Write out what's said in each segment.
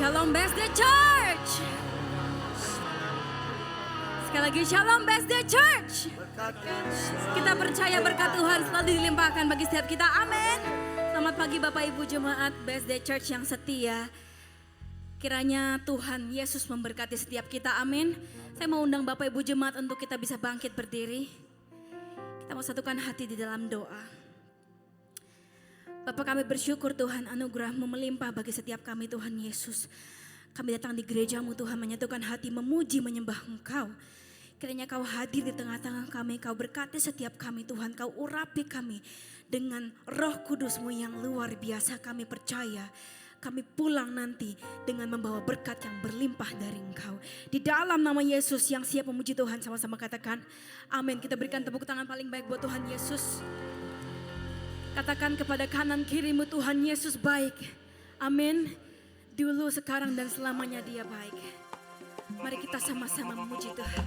Shalom BSD Church. Sekali lagi Shalom BSD Church. Kita percaya berkat Tuhan selalu dilimpahkan bagi setiap kita. Amin. Selamat pagi Bapak Ibu Jemaat BSD Church yang setia. Kiranya Tuhan Yesus memberkati setiap kita. Amin. Saya mau undang Bapak Ibu Jemaat untuk kita bisa bangkit berdiri. Kita mau satukan hati di dalam doa. Bapak, kami bersyukur Tuhan, anugerah-Mu melimpah bagi setiap kami Tuhan Yesus. Kami datang di gereja-Mu Tuhan, menyatukan hati, memuji, menyembah Engkau. Kiranya Kau hadir di tengah-tengah kami, Kau berkati setiap kami Tuhan, Kau urapi kami dengan Roh Kudus-Mu yang luar biasa. Kami percaya kami pulang nanti dengan membawa berkat yang berlimpah dari Engkau. Di dalam nama Yesus yang siap memuji Tuhan, sama-sama katakan amin. Kita berikan tepuk tangan paling baik buat Tuhan Yesus. Katakan kepada kanan kirimu, Tuhan Yesus baik. Amin. Dulu, sekarang, dan selamanya Dia baik. Mari kita sama-sama memuji Tuhan.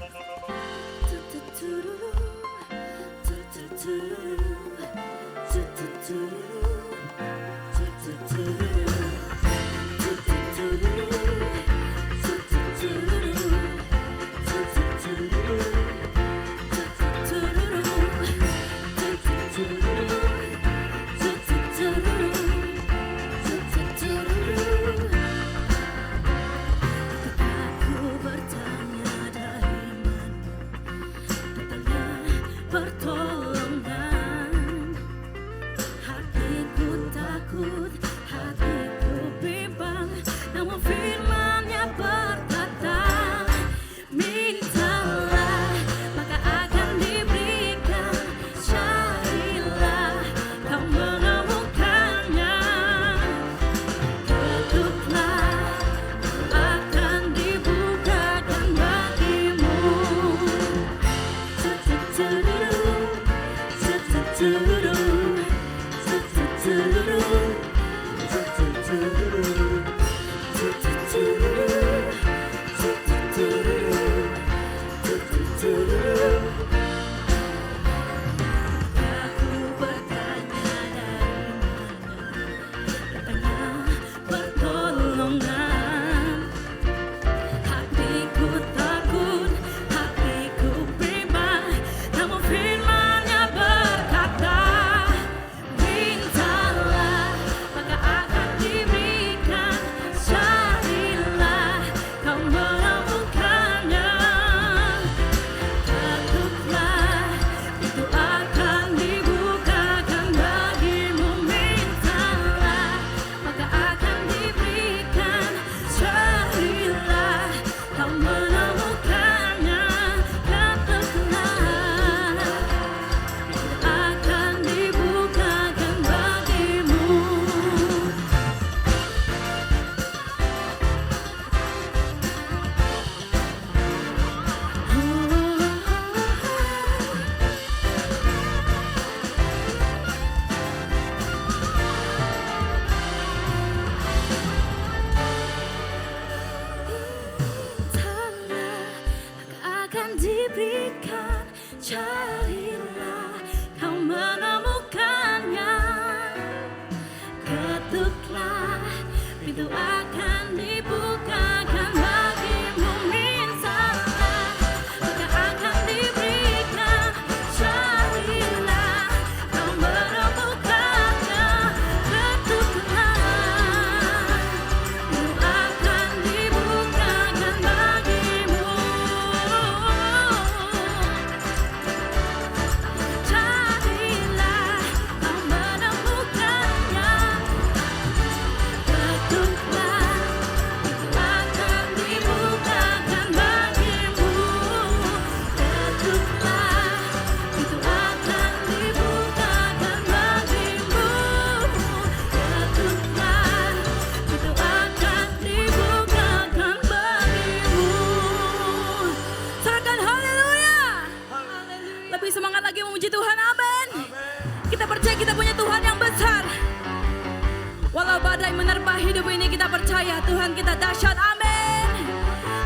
Tuhan kita dahsyat, amin.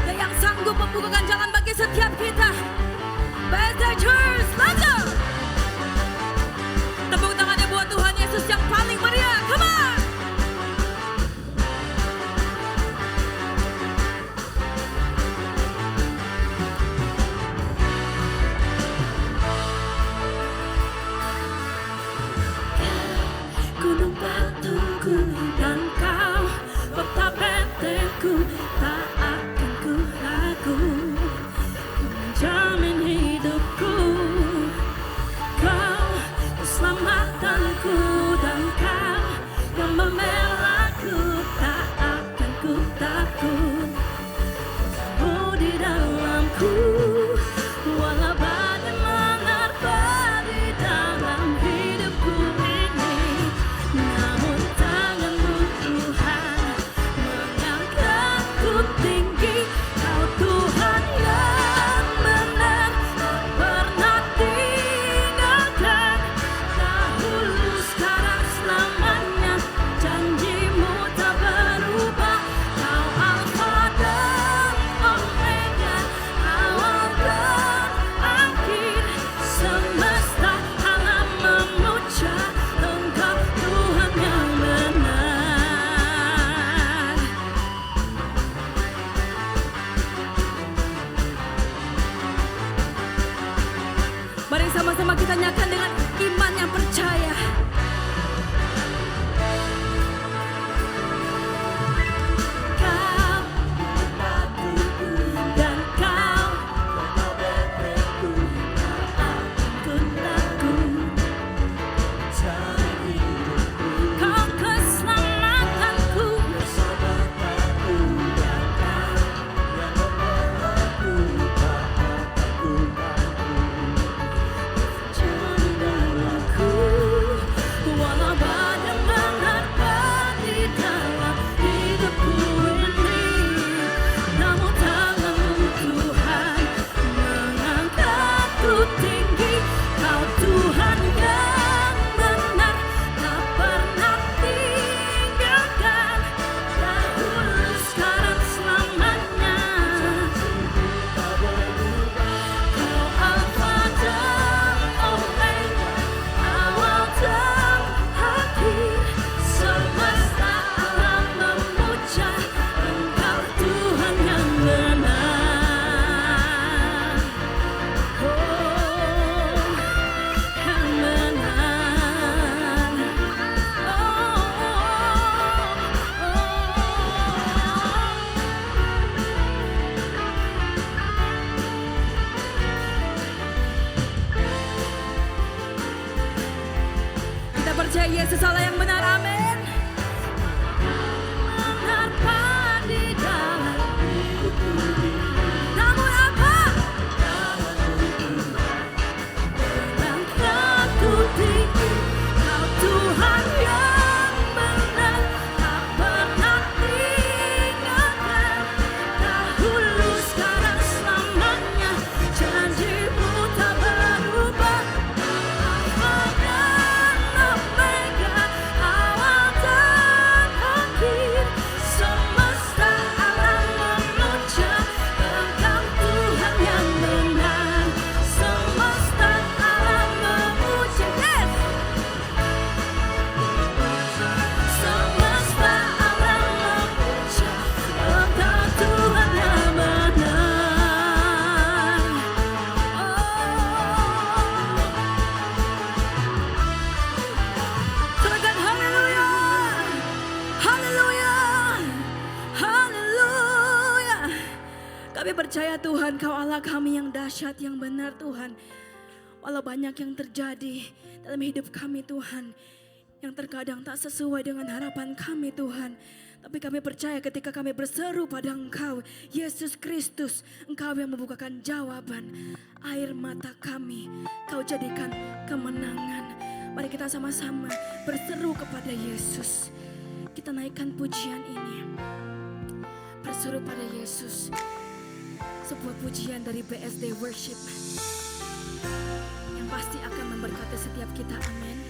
Dan yang sanggup membukakan jalan bagi setiap kita. BSD Church, let's go. Tepuk tangannya buat Tuhan Yesus yang paling meriah, come on. Mari sama-sama kita nyanyikan dengan iman yang percaya. Percaya Yesus Allah yang benar, amin. Mengapa di dalam hidupku, namun apa? Mengangkatku tinggi, Kau Tuhan yang benar, tak pernah tinggalkan. Dahulu, sekarang, selamanya, janji-Mu tak berubah. Kami percaya Tuhan, Kau Allah kami yang dahsyat, yang benar Tuhan. Walau banyak yang terjadi dalam hidup kami Tuhan, yang terkadang tak sesuai dengan harapan kami Tuhan. Tapi kami percaya ketika kami berseru pada Engkau, Yesus Kristus, Engkau yang membukakan jawaban. Air mata kami, Kau jadikan kemenangan. Mari kita sama-sama berseru kepada Yesus. Kita naikkan pujian ini. Berseru pada Yesus. Sebuah pujian dari BSD Worship yang pasti akan memberkati setiap kita, amin.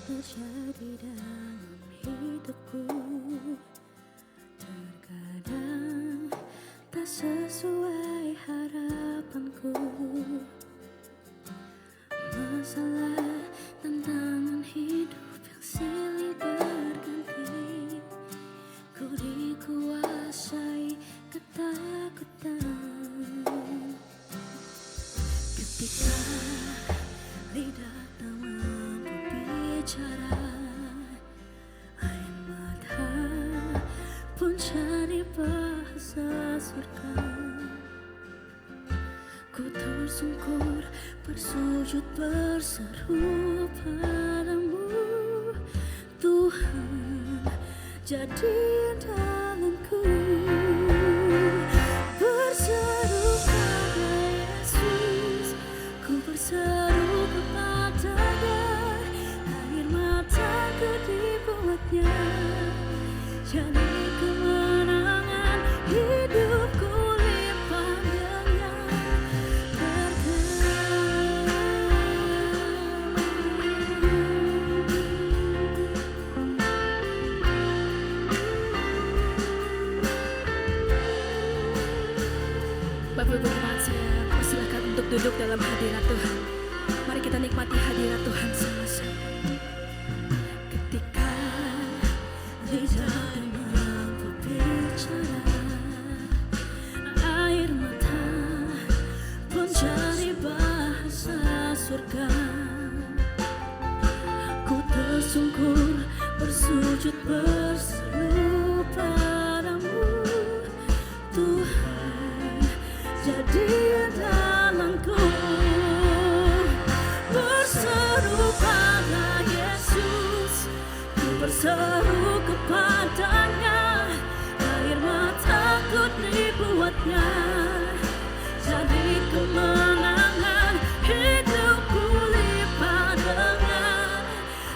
Terjadi dalam hidupku, terkadang tak sesuai harapanku. Masalah, tantangan hidup yang silih berganti, ku dikuasai ketakutan. Ketika lidah tak mampu bicara, air mata pun cari bahasa surga. Ku tersungkur, bersujud, berseru padamu, Tuhan, jadi dalamku. Berseru pada Yesus, ku berseru kepada-Nya, air mataku dibuatnya jadi kemenangan. Hidupku limpah dengan Bapak Ibu teman, saya persilakan untuk duduk dalam hadirat Tuhan. Mari kita nikmati hadirat Tuhan sama-sama. Ketika lidah yang mampu bicara, air mata pun jadi bahasa surga. Ku tersungkur bersujud berseru padamu, Tuhan jadi andalanku. Berseru pada Yesus, ku berseru kepadanya, air mataku dibuatnya jadi kemenangan, hidupku lipat dengan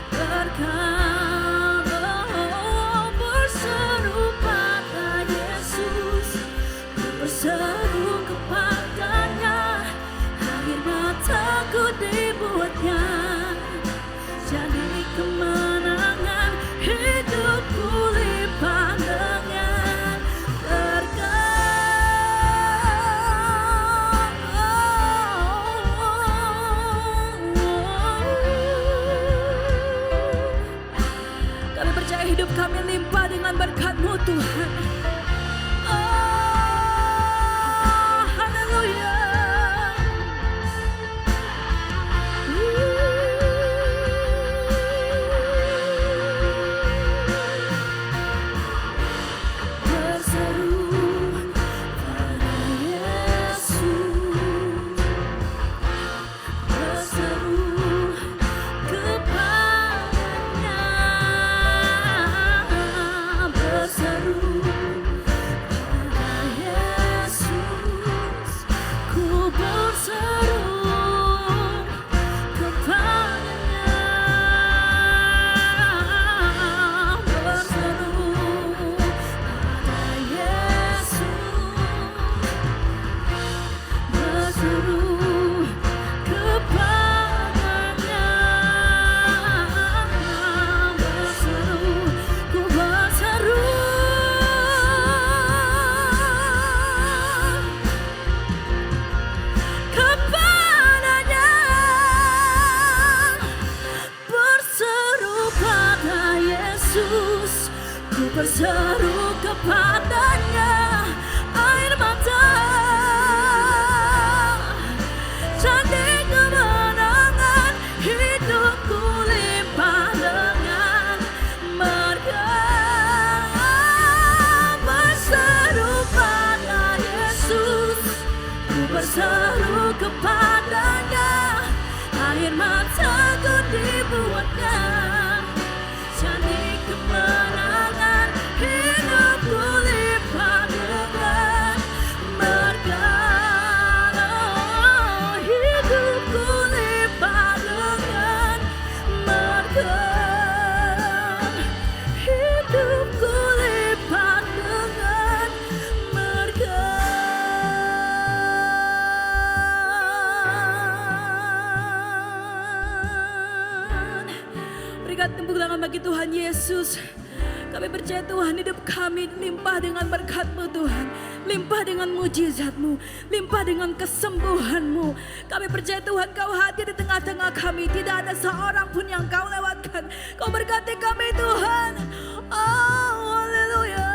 berkat. Oh, berseru pada Yesus, ku berseru kepadanya, air mataku dibuatnya jadi kemenangan, hidupku lipat dengan berkat. Kami percaya hidup kami limpah dengan berkat-Mu, Tuhan. Oh, haleluya. Berseru pada Yesus, berseru kepadanya, berseru pada Yesus, ku berseru kepadanya, berseru pada Yesus, berseru kepadanya, berseru, ku berseru kepadanya, berseru pada Yesus, ku berseru kepadanya, air mata jadi kemenangan, hidupku limpah dengan berkat. Berseru pada Yesus, ku berseru kepadanya, air mataku dibuatnya jadi kemenangan, hidupku limpah dengan berkat. Oh, hidupku limpah dengan berkat, hidupku limpah dengan berkat. Berikan tepuk tangan bagi Tuhan Yesus. Kami percaya Tuhan, hidup kami limpah dengan berkat-Mu Tuhan, limpah dengan mujizat-Mu, limpah dengan kesembuhan-Mu. Kami percaya Tuhan, Kau hadir di tengah-tengah kami, tidak ada seorang pun yang Kau lewatkan. Kau berkati kami Tuhan. Oh, haleluya.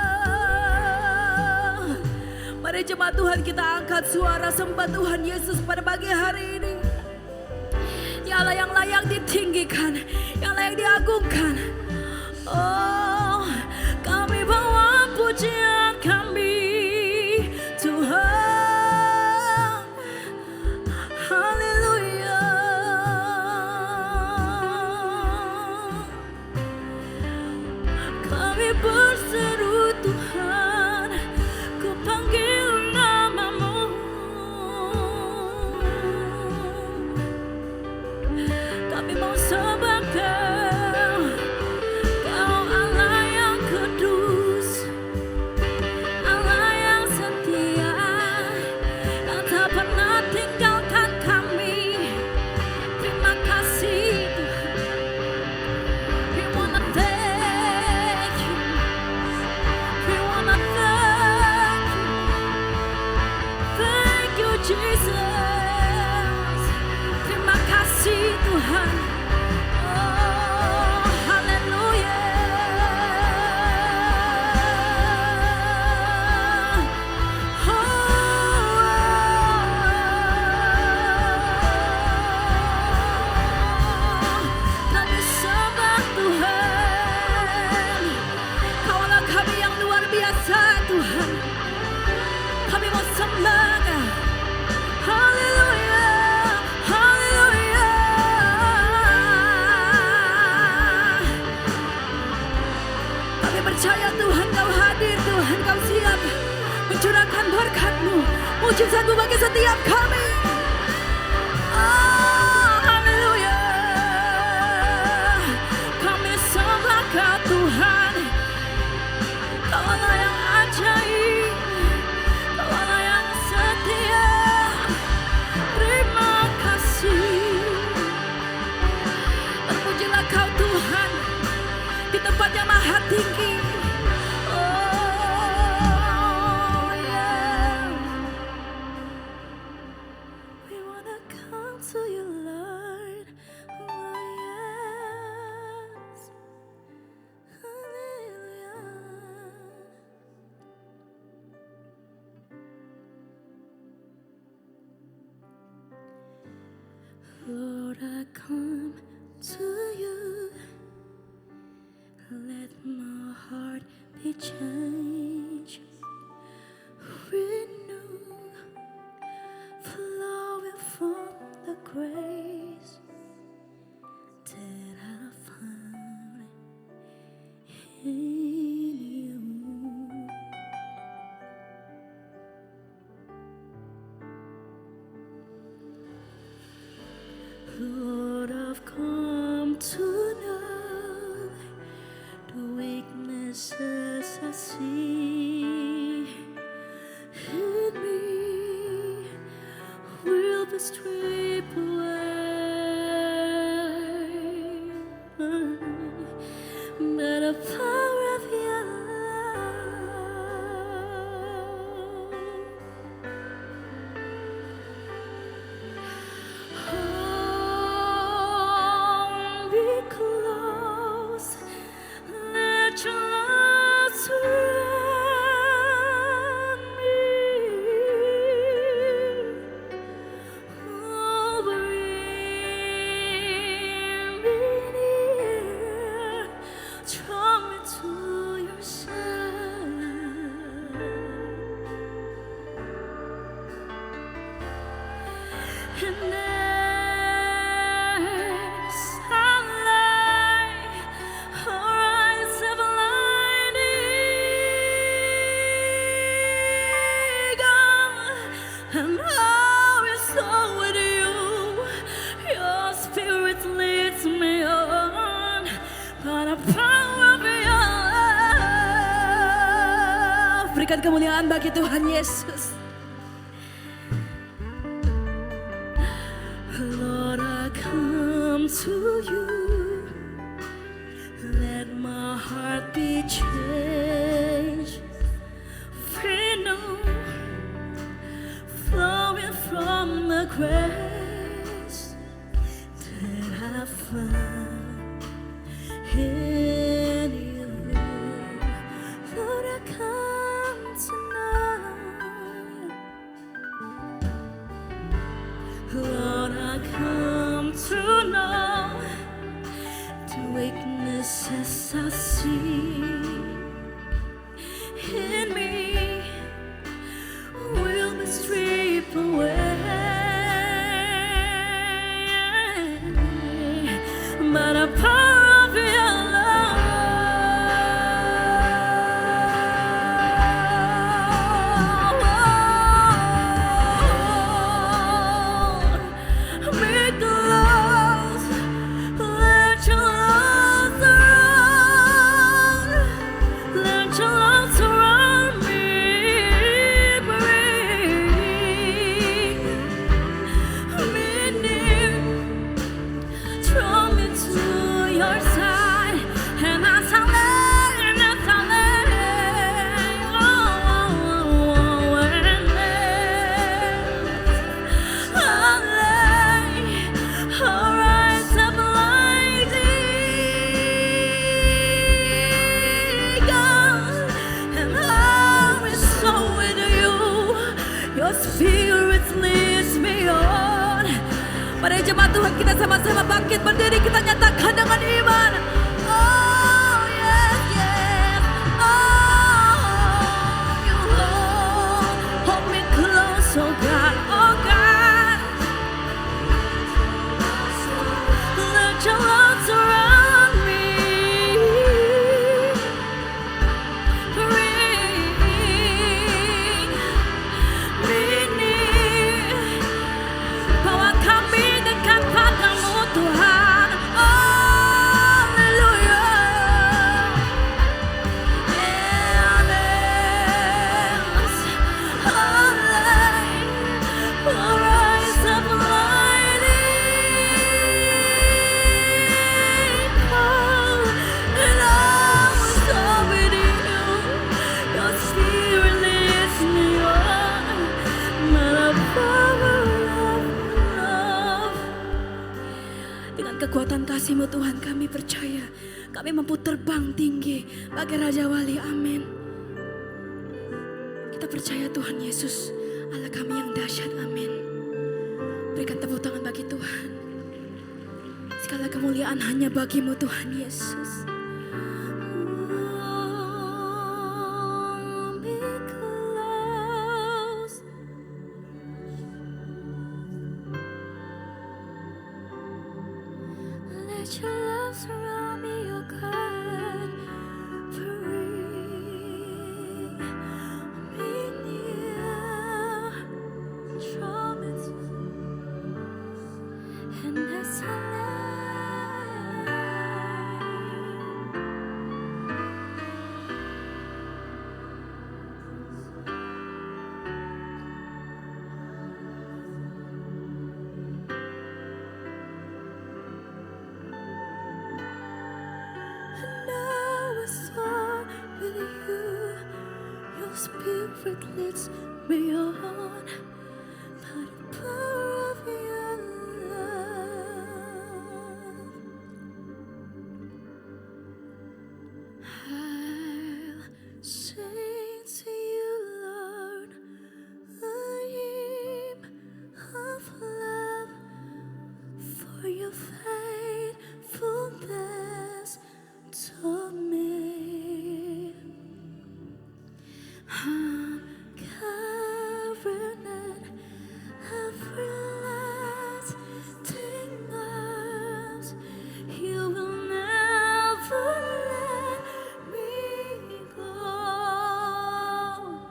Mari jemaat Tuhan, kita angkat suara sembah Tuhan Yesus pada pagi hari ini. Dialah yang layak ditinggikan, yang layak diagungkan. Oh, kami bawa pujian kami, Tuhan. Haleluya. Kami berseru Tuhan, ku panggil namamu. Kami mau sembah Kau, Kau Allah yang kudus, Allah yang setia, yang tak pernah tinggalkan kami. Terima kasih Tuhan. We wanna thank you. kuasa Tuhan. Kami mau sembah Kau. Haleluya, haleluya. Kami percaya Tuhan Kau hadir, Tuhan Kau siap mencurahkan berkat-Mu, mujizat-Mu bagi setiap kami. Oh, haleluya. Kami sembah Kau Tuhan. Kaulah yang ajaib, Kaulah yang setia. Terima kasih. Terpujilah Kau Tuhan di tempat yang maha tinggi. Oh yeah. We wanna come to You Lord. Oh yes. Hallelujah. Lord, I come to You. Let my heart be changed, renewed, flowing from the grace that I found in You. Lord, I've come to know the weaknesses I see in me will be stripped away by the power of Your love. Hold me close, let Your love surround me. Oh, bring me near, draw me to Your side. And as I lay, our eyes have lighted and now is so with You. Your Spirit leads me on by the power of Your love. Berikan kemuliaan bagi Tuhan Yesus. Lord, I come to You. Let my heart be changed, renewed, flowing from the grace that I found in You. Lord, I come tonight. Lord, I come to know the weaknesses I see in me will be stripped away by the power of Your love. Make close, let Your love surround, let Your love surround me. Bring me near, draw me to Your side. And as I lay, and as I lay, oh, and I lay, our eyes have lighted, and I is so with You. Your Spirit leads me on. Mari jemaat Tuhan, kita sama-sama bangkit berdiri, kita nyatakan dengan iman. Oh yes, yes. Oh kasih-Mu Tuhan kami percaya. Kami mampu terbang tinggi bagi Raja Wali. Amin. Kita percaya Tuhan Yesus Allah kami yang dahsyat. Amin. Berikan tepuk tangan bagi Tuhan. Segala kemuliaan hanya bagi-Mu Tuhan Yesus. Let your love surround me, oh God. Bring me near, draw me to, and as I know it's all with you. Your spirit leads me on by the power of your love. I'll sing to you, Lord, a hymn of love for your faithfulness to me. I'm carrying everlasting arms. You will never let me go,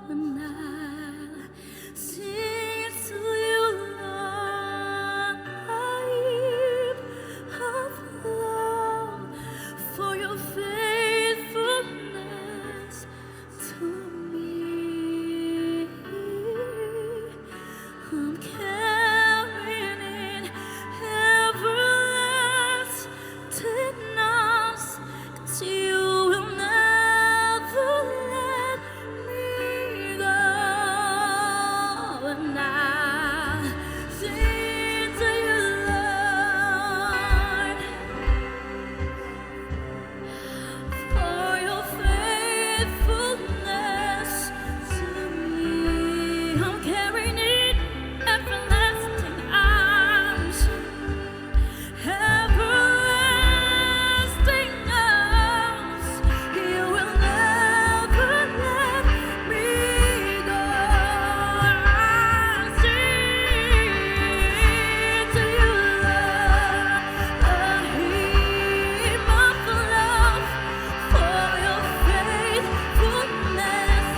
and I'll sing to you, Lord, a hymn of love for your faithfulness to me. I'm carrying everlasting arms, 'cause you will never let me go, and I'll sing to you, Lord, for your faithfulness to me. I'm carrying everlasting arms, everlasting arms. You will never let me go. I'll sing to you, Lord, a hymn of love for your faithfulness,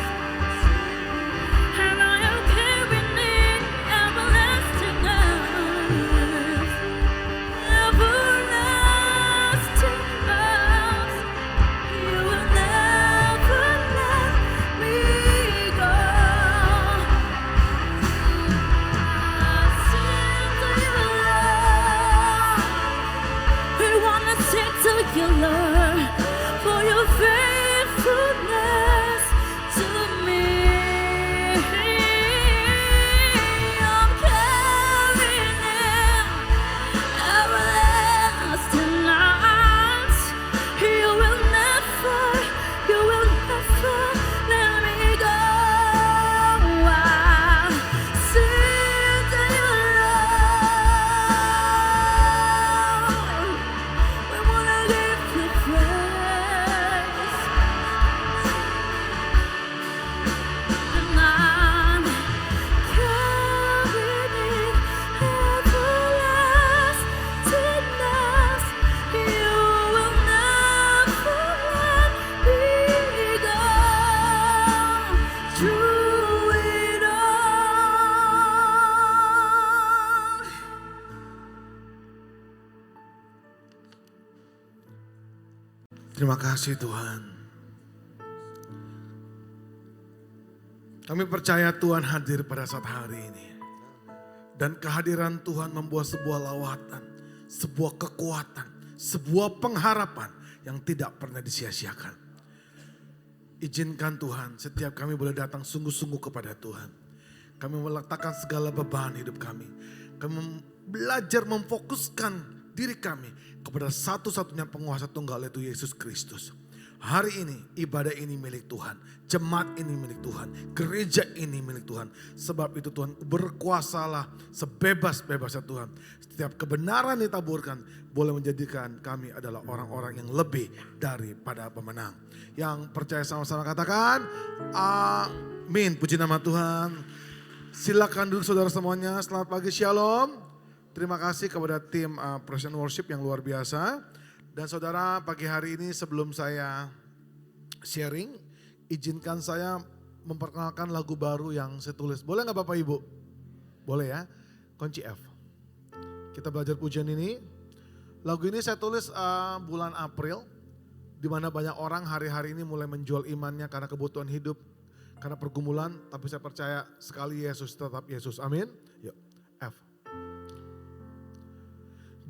and I am carrying everlasting arms, everlasting arms. You will never let me go. I'll sing to you, Lord. We wanna sing to you, Lord, for your faithfulness to me. I'm carrying everlasting arms. You will never let me go. I'll sing to you, Lord. We wanna give you praise, and I'm carrying everlasting arms. You will never let me go through it all. Terima kasih Tuhan. Kami percaya Tuhan hadir pada saat hari ini. Dan kehadiran Tuhan membuat sebuah lawatan, sebuah kekuatan, sebuah pengharapan yang tidak pernah disia-siakan. Izinkan Tuhan, setiap kami boleh datang sungguh-sungguh kepada Tuhan. Kami meletakkan segala beban hidup kami. Kami belajar memfokuskan diri kami kepada satu-satunya penguasa tunggal, yaitu Yesus Kristus. Hari ini ibadah ini milik Tuhan, jemaat ini milik Tuhan, gereja ini milik Tuhan. Sebab itu Tuhan, berkuasalah sebebas-bebasnya Tuhan. Setiap kebenaran ditaburkan boleh menjadikan kami adalah orang-orang yang lebih daripada pemenang. Yang percaya sama-sama katakan amin. Puji nama Tuhan. Silakan duduk saudara semuanya. Selamat pagi, shalom. Terima kasih kepada tim Praise and Worship yang luar biasa. Dan saudara, pagi hari ini sebelum saya sharing, izinkan saya memperkenalkan lagu baru yang saya tulis. Boleh gak Bapak Ibu? Boleh ya? Kunci F. Kita belajar pujian ini. Lagu ini saya tulis bulan April, di mana banyak orang hari-hari ini mulai menjual imannya karena kebutuhan hidup, karena pergumulan. Tapi saya percaya sekali Yesus tetap Yesus. Amin. Yuk, F.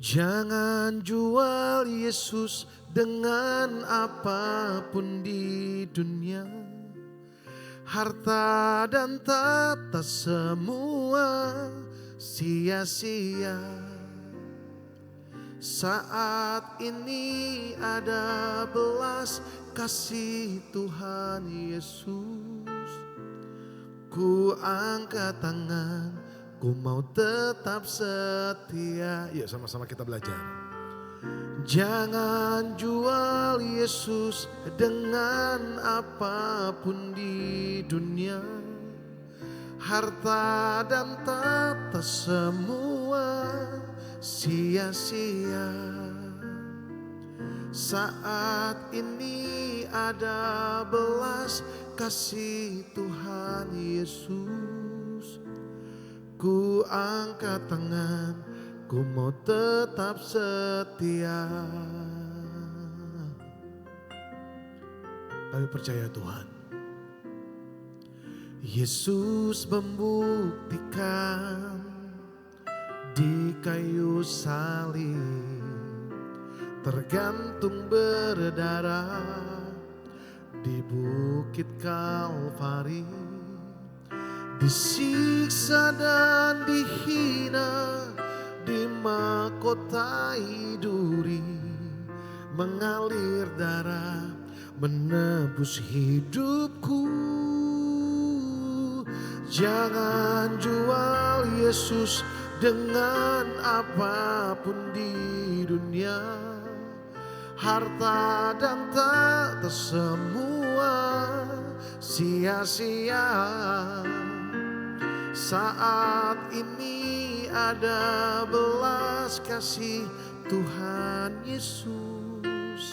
Jangan jual Yesus dengan apapun di dunia. Harta dan tata semua sia-sia. Saat ini ada belas kasih Tuhan Yesus. Ku angkat tangan, ku mau tetap setia. Yuk sama-sama kita belajar. Jangan jual Yesus dengan apapun di dunia. Harta dan tata semua sia-sia. Saat ini ada belas kasih Tuhan Yesus. Ku angkat tangan, ku mau tetap setia. Kami percaya Tuhan. Yesus membuktikan di kayu salib, tergantung berdarah di bukit Kalvari. Disiksa dan dihina, dimahkotai duri, mengalir darah menebus hidupku. Jangan jual Yesus dengan apapun di dunia. Harta dan tata semua sia-sia. Saat ini ada belas kasih Tuhan Yesus.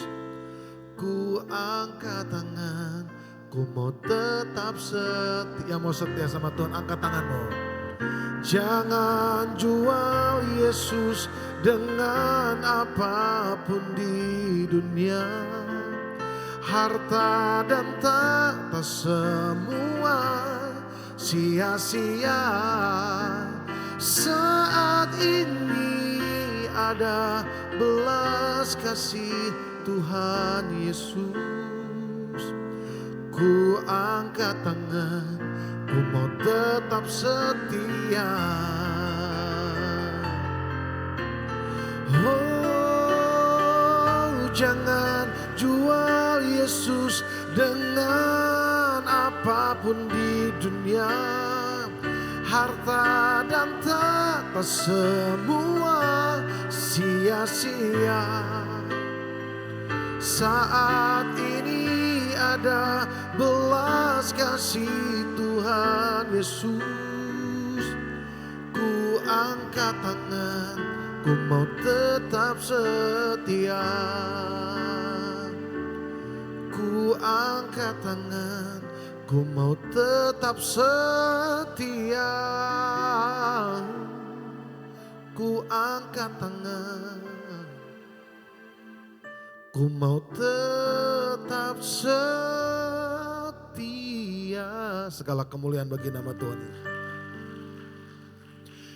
Ku angkat tangan, ku mau tetap setia. Mau setia sama Tuhan, angkat tanganmu. Jangan jual Yesus dengan apapun di dunia. Harta dan tata semua sia-sia. Saat ini ada belas kasih Tuhan Yesus. Ku angkat tangan, ku mau tetap setia. Oh, jangan jual Yesus dengan apapun di dunia. Harta dan tata semua sia-sia. Saat ini ada belas kasih Tuhan Yesus. Ku angkat tangan, ku mau tetap setia. Ku angkat tangan, ku mau tetap setia. Ku angkat tangan, ku mau tetap setia. Segala kemuliaan bagi nama Tuhan.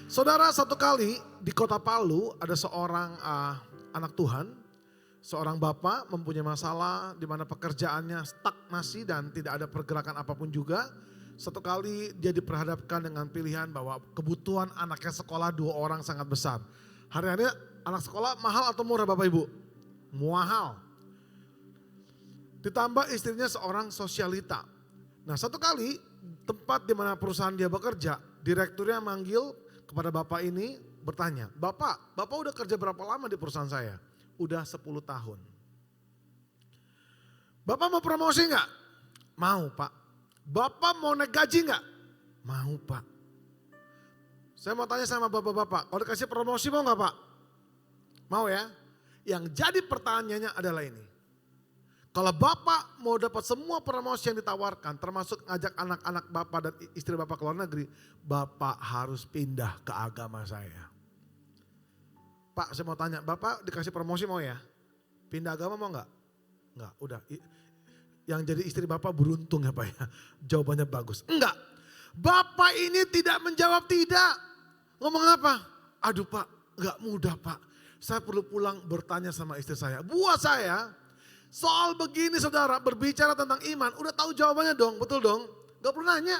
Saudara, satu kali di kota Palu ada seorang anak Tuhan, seorang bapak mempunyai masalah di mana pekerjaannya stagnasi dan tidak ada pergerakan apapun juga. Satu kali dia diperhadapkan dengan pilihan bahwa kebutuhan anaknya sekolah 2 orang sangat besar. Hari-hari Anak sekolah mahal atau murah Bapak Ibu? Mahal. Ditambah istrinya seorang sosialita. Nah satu kali tempat di mana perusahaan dia bekerja, direkturnya manggil kepada bapak ini bertanya, Bapak udah kerja berapa lama di perusahaan saya? Udah 10 tahun. Bapak mau promosi nggak? Mau Pak. Bapak mau naik gaji nggak? Mau Pak. Saya mau tanya sama bapak-bapak, kalau dikasih promosi mau nggak Pak? Mau ya? Yang jadi pertanyaannya adalah ini. Kalau Bapak mau dapat semua promosi yang ditawarkan, termasuk ngajak anak-anak Bapak dan istri Bapak ke luar negeri, Bapak harus pindah ke agama saya. Pak saya mau tanya, Bapak dikasih promosi mau ya? Pindah agama mau enggak? Enggak, udah. Yang jadi istri Bapak beruntung ya Pak ya. Jawabannya bagus. Enggak. Bapak ini tidak menjawab tidak. Ngomong apa? Aduh Pak, enggak mudah Pak. Saya perlu pulang bertanya sama istri saya. Buat saya, soal begini saudara, berbicara tentang iman, udah tahu jawabannya dong, betul dong? Gak perlu nanya.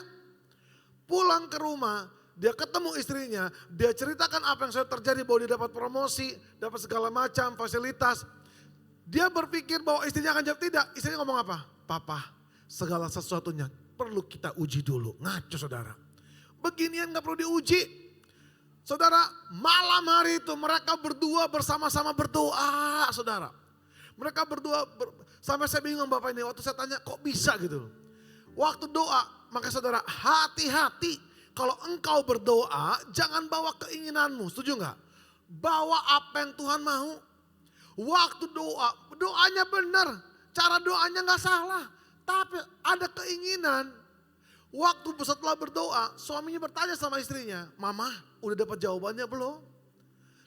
Pulang ke rumah, dia ketemu istrinya, dia ceritakan apa yang sudah terjadi, bahwa dia dapat promosi, dapat segala macam fasilitas. Dia berpikir bahwa istrinya akan jawab tidak, istrinya ngomong apa? Papa, segala sesuatunya perlu kita uji dulu. Ngaco saudara. Beginian gak perlu diuji. Saudara, malam hari itu mereka berdua bersama-sama berdoa saudara. Mereka berdua, sampai saya bingung Bapak ini, waktu saya tanya kok bisa gitu. Waktu doa, maka saudara hati-hati kalau engkau berdoa jangan bawa keinginanmu, setuju gak? Bawa apa yang Tuhan mau. Waktu doa, doanya benar, cara doanya gak salah. Tapi ada keinginan, waktu setelah berdoa suaminya bertanya sama istrinya, Mama udah dapat jawabannya belum?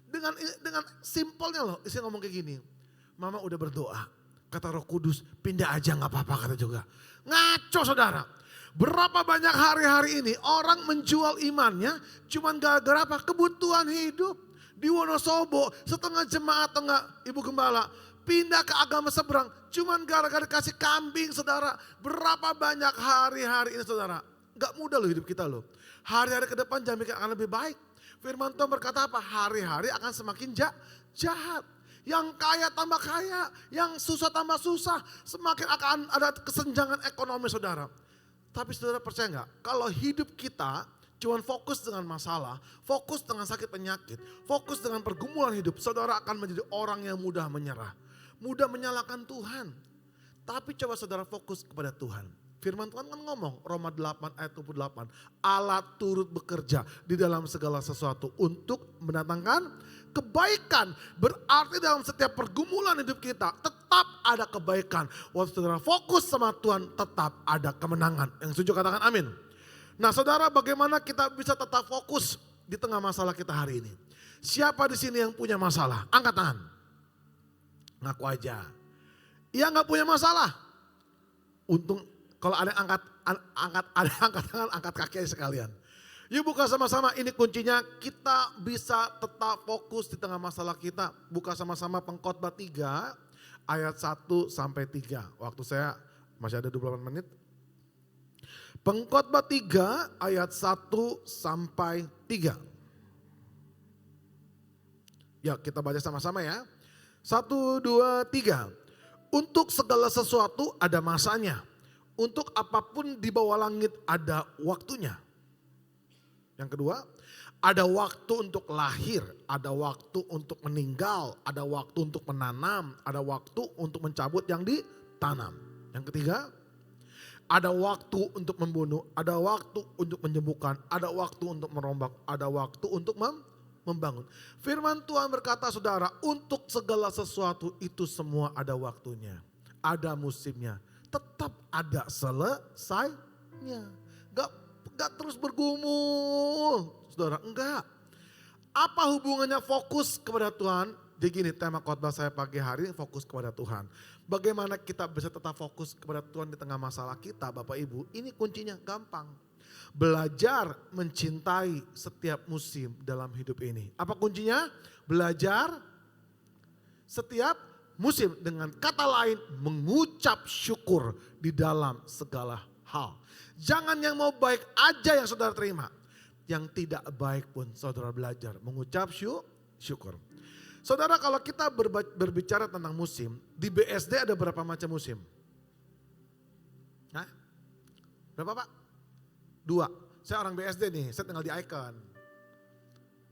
Dengan simpelnya loh, istri ngomong kayak gini. Mama udah berdoa, kata Roh Kudus pindah aja gak apa-apa kata juga. Ngaco saudara, berapa banyak hari-hari ini orang menjual imannya cuman gara-gara apa? Kebutuhan hidup. Di Wonosobo setengah jemaat atau enggak ibu gembala pindah ke agama seberang cuman gara-gara kasih kambing saudara. Berapa banyak hari-hari ini saudara, gak mudah loh hidup kita loh. Hari-hari ke depan jangan mikir akan lebih baik. Firman Tuhan berkata apa? Hari-hari akan semakin jahat. Yang kaya tambah kaya, yang susah tambah susah. Semakin akan ada kesenjangan ekonomi saudara. Tapi saudara percaya enggak? Kalau hidup kita cuman fokus dengan masalah, fokus dengan sakit penyakit, fokus dengan pergumulan hidup. Saudara akan menjadi orang yang mudah menyerah. Mudah menyalahkan Tuhan. Tapi coba saudara fokus kepada Tuhan. Firman Tuhan kan ngomong, Roma 8 ayat 28. Allah turut bekerja di dalam segala sesuatu untuk mendatangkan kebaikan. Berarti dalam setiap pergumulan hidup kita tetap ada kebaikan. Waktu saudara fokus sama Tuhan tetap ada kemenangan. Yang setuju katakan amin. Nah saudara, bagaimana kita bisa tetap fokus di tengah masalah kita hari ini? Siapa di sini yang punya masalah? Angkat tangan. Ngaku aja. Yang gak punya masalah. Untung kalau ada yang angkat tangan, angkat kaki aja sekalian. Yuk buka sama-sama, ini kuncinya kita bisa tetap fokus di tengah masalah kita. Buka sama-sama Pengkhotbah 3 ayat 1 sampai 3. Waktu saya masih ada 28 menit. Pengkhotbah 3 ayat 1 sampai 3. Ya kita baca sama-sama ya. 1, 2, 3. Untuk segala sesuatu ada masanya. Untuk apapun di bawah langit ada waktunya. Yang kedua, ada waktu untuk lahir, ada waktu untuk meninggal, ada waktu untuk menanam, ada waktu untuk mencabut yang ditanam. Yang ketiga, ada waktu untuk membunuh, ada waktu untuk menyembuhkan, ada waktu untuk merombak, ada waktu untuk membangun. Firman Tuhan berkata saudara, untuk segala sesuatu itu semua ada waktunya, ada musimnya. Tetap ada selesainya. Gak terus bergumul. Saudara, enggak. Apa hubungannya fokus kepada Tuhan? Jadi gini, tema khotbah saya pagi hari fokus kepada Tuhan. Bagaimana kita bisa tetap fokus kepada Tuhan di tengah masalah kita Bapak Ibu? Ini kuncinya gampang. Belajar mencintai setiap musim dalam hidup ini. Apa kuncinya? Belajar setiap musim, dengan kata lain mengucap syukur di dalam segala hal. Jangan yang mau baik aja yang saudara terima. Yang tidak baik pun saudara belajar mengucap syukur. Saudara, kalau kita berbicara tentang musim, di BSD ada berapa macam musim? Hah? Berapa Pak? 2. Saya orang BSD nih, saya tinggal di Icon.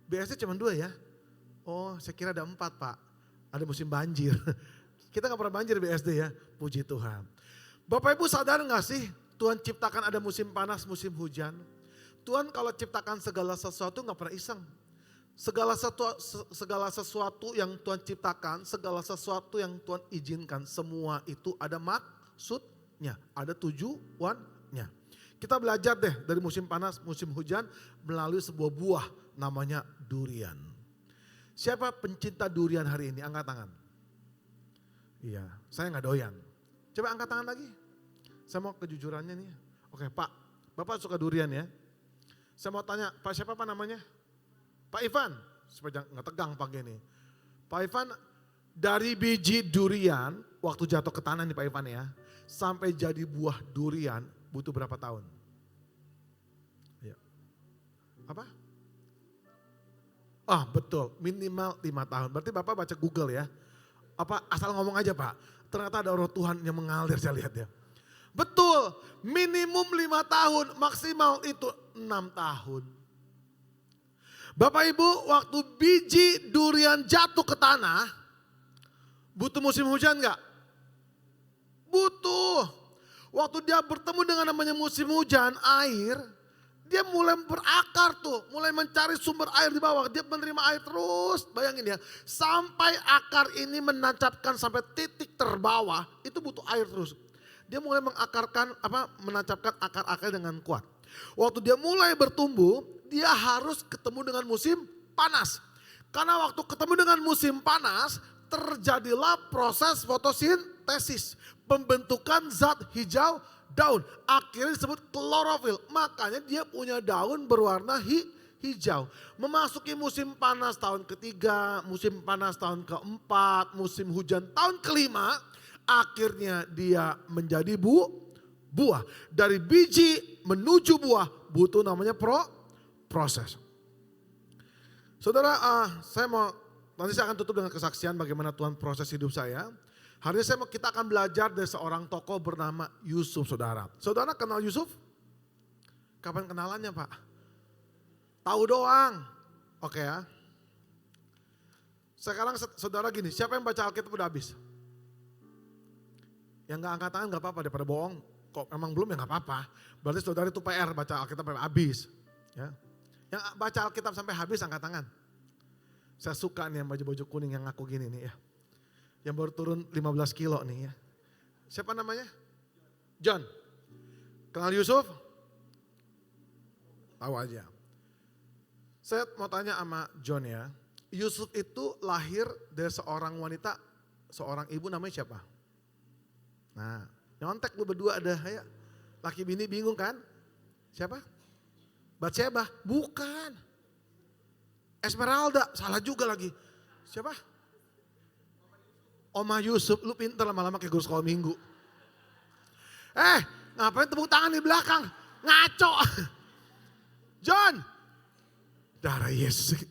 BSD cuma 2 ya? Oh, saya kira ada 4 Pak. Ada musim banjir. Kita gak pernah banjir BSD ya, puji Tuhan. Bapak Ibu sadar gak sih Tuhan ciptakan ada musim panas, musim hujan. Tuhan kalau ciptakan segala sesuatu gak pernah iseng. Segala sesuatu yang Tuhan ciptakan, segala sesuatu yang Tuhan izinkan, semua itu ada maksudnya, ada tujuannya. Kita belajar deh dari musim panas, musim hujan melalui sebuah buah namanya durian. Siapa pencinta durian hari ini? Angkat tangan. Iya, saya gak doyan. Coba angkat tangan lagi. Saya mau kejujurannya nih. Oke Pak, Bapak suka durian ya? Saya mau tanya, Pak siapa Pak namanya? Pak Ivan, supaya nggak tegang pagi ini. Pak Ivan, dari biji durian, waktu jatuh ke tanah nih Pak Ivan ya, sampai jadi buah durian butuh berapa tahun? Ya. Apa? Ah betul, minimal 5 tahun. Berarti Bapak baca Google ya. Apa asal ngomong aja Pak, ternyata ada roh Tuhan yang mengalir saya lihat ya. Betul, minimum 5 tahun, maksimal itu 6 tahun. Bapak Ibu, waktu biji durian jatuh ke tanah, butuh musim hujan enggak? Butuh. Waktu dia bertemu dengan namanya musim hujan, air, dia mulai berakar tuh, mulai mencari sumber air di bawah. Dia menerima air terus, bayangin ya. Sampai akar ini menancapkan sampai titik terbawah, itu butuh air terus. Dia mulai menancapkan akar-akar dengan kuat. Waktu dia mulai bertumbuh, dia harus ketemu dengan musim panas. Karena waktu ketemu dengan musim panas, terjadilah proses fotosintesis. Pembentukan zat hijau daun. Akhirnya disebut klorofil. Makanya dia punya daun berwarna hijau. Memasuki musim panas tahun ketiga, musim panas tahun keempat, musim hujan tahun kelima. Akhirnya dia menjadi buah. Dari biji menuju buah butuh namanya proses. Saudara, nanti saya akan tutup dengan kesaksian bagaimana Tuhan proses hidup saya. Hari ini kita akan belajar dari seorang tokoh bernama Yusuf, saudara. Saudara kenal Yusuf? Kapan kenalannya Pak? Tahu doang. Oke ya. Sekarang saudara gini, siapa yang baca Alkitab udah habis? Yang gak angkat tangan gak apa-apa, daripada bohong. Kok emang belum ya gak apa-apa. Berarti saudara itu PR baca Alkitab sampai habis. Ya. Yang baca Alkitab sampai habis angkat tangan. Saya suka nih yang baju-baju kuning yang aku gini nih ya. Yang baru turun 15 kilo nih ya. Siapa namanya? John. Kenal Yusuf? Tahu aja. Saya mau tanya sama John ya. Yusuf itu lahir dari seorang wanita, seorang ibu namanya siapa? Nah, nyontek lu berdua ada ya. Laki bini bingung kan? Siapa? Batsheba? Bukan. Esmeralda, salah juga lagi. Siapa? Oma Yusuf, lu pinter lama-lama kayak guru sekolah minggu. Ngapain tepuk tangan di belakang? Ngaco. John. Darah Yesus.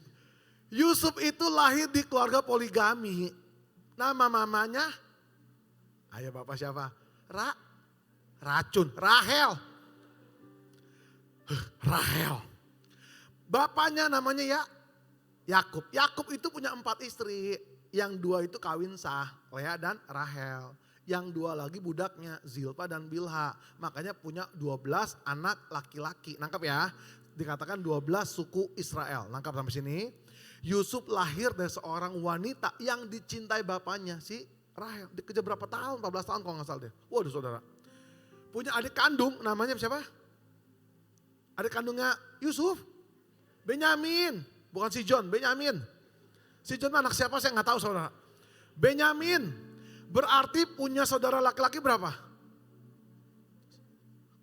Yusuf itu lahir di keluarga poligami. Nama mamanya? Ayo bapak siapa? Racun, Rahel. Rahel. Bapaknya namanya Yakub. Yakub itu punya 4 istri. Yang 2 itu kawin sah, Lea dan Rahel. Yang 2 lagi budaknya, Zilpa dan Bilha. Makanya punya 12 anak laki-laki. Nangkap ya? Dikatakan 12 suku Israel. Nangkap sampai sini. Yusuf lahir dari seorang wanita yang dicintai bapaknya, si Rahel. Dikejar berapa tahun? 14 tahun kalau gak salah deh. Waduh saudara. Punya adik kandung, namanya siapa? Adik kandungnya Yusuf. Benyamin. Bukan si John, Benyamin. Si John anak siapa saya gak tahu saudara. Benyamin. Berarti punya saudara laki-laki berapa?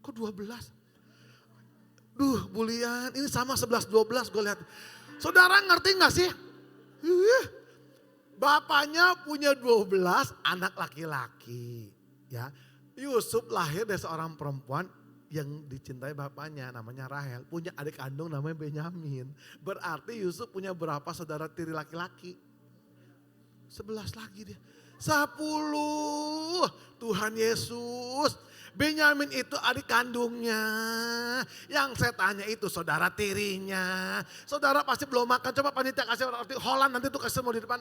Kok 12? Bulian, ini sama 11-12 gue lihat. Saudara ngerti gak sih? Bapaknya punya 12 anak laki-laki. Ya, Yusuf lahir dari seorang perempuan yang dicintai bapaknya namanya Rahel. Punya adik kandung namanya Benyamin. Berarti Yusuf punya berapa saudara tiri laki-laki? 11 lagi dia. 10. Tuhan Yesus. Benyamin itu adik kandungnya. Yang saya tanya itu saudara tirinya. Saudara pasti belum makan. Coba panitia kasih roti Holland nanti tuh kasih mau di depan.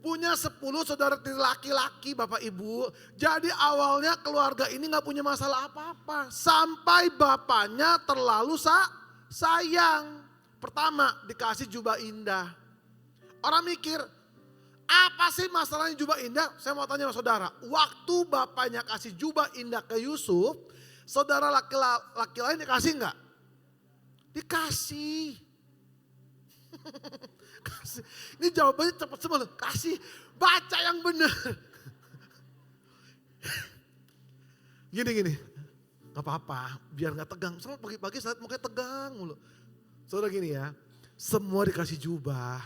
Punya 10 saudara tiri laki-laki Bapak Ibu. Jadi awalnya keluarga ini gak punya masalah apa-apa. Sampai bapaknya terlalu sayang. Pertama dikasih jubah indah. Orang mikir, apa sih masalahnya jubah indah? Saya mau tanya sama saudara. Waktu bapaknya kasih jubah indah ke Yusuf, saudara laki-laki lain dikasih enggak? Dikasih. Kasih. Ini jawabannya cepat semua. Kasih. Baca yang benar. Gini. Gak apa-apa. Biar gak tegang. Sama pagi-pagi saat mukanya tegang mulu. Saudara gini ya. Semua dikasih jubah.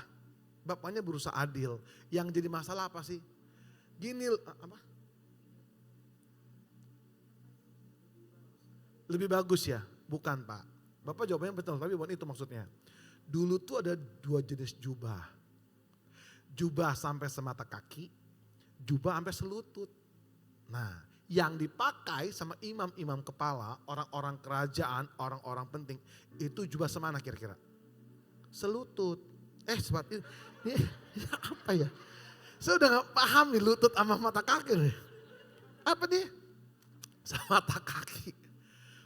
Bapaknya berusaha adil. Yang jadi masalah apa sih? Gini, apa? Lebih bagus ya? Bukan Pak. Bapak jawabannya betul, tapi bukan itu maksudnya. Dulu tuh ada 2 jenis jubah. Jubah sampai semata kaki, jubah sampai selutut. Nah, yang dipakai sama imam-imam kepala, orang-orang kerajaan, orang-orang penting, itu jubah semana kira-kira? Selutut. Seperti ini apa ya? Saya udah gak paham nih lutut sama mata kaki nih. Apa nih? Sama mata kaki.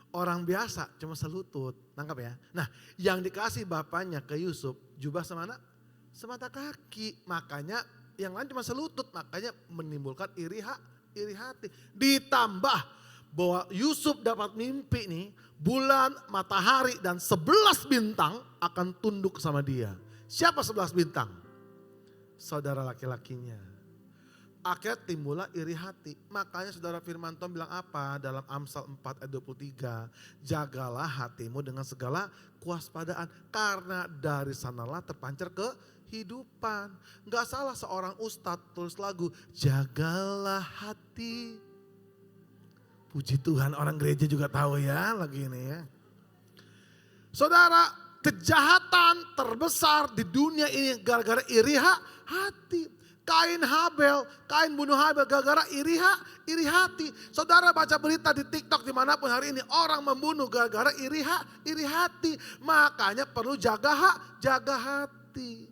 Orang biasa cuma selutut, nangkap ya. Nah yang dikasih bapaknya ke Yusuf jubah semana? Semata kaki. Makanya yang lain cuma selutut, makanya menimbulkan iri hati. Ditambah bahwa Yusuf dapat mimpi nih, bulan, matahari dan 11 bintang akan tunduk sama dia. Siapa 11 bintang? Saudara laki-lakinya. Akhirnya timbullah iri hati. Makanya saudara Firmanto bilang apa dalam Amsal 4 ayat 23. Jagalah hatimu dengan segala kewaspadaan. Karena dari sanalah terpancar kehidupan. Gak salah seorang ustadz tulis lagu. Jagalah hati. Puji Tuhan orang gereja juga tahu ya lagu ini ya. Saudara, kejahatan terbesar di dunia ini gara-gara iri hati. Kain bunuh Habel gara-gara iri hati. Saudara baca berita di TikTok dimanapun hari ini orang membunuh gara-gara iri hati. Makanya perlu jaga hati.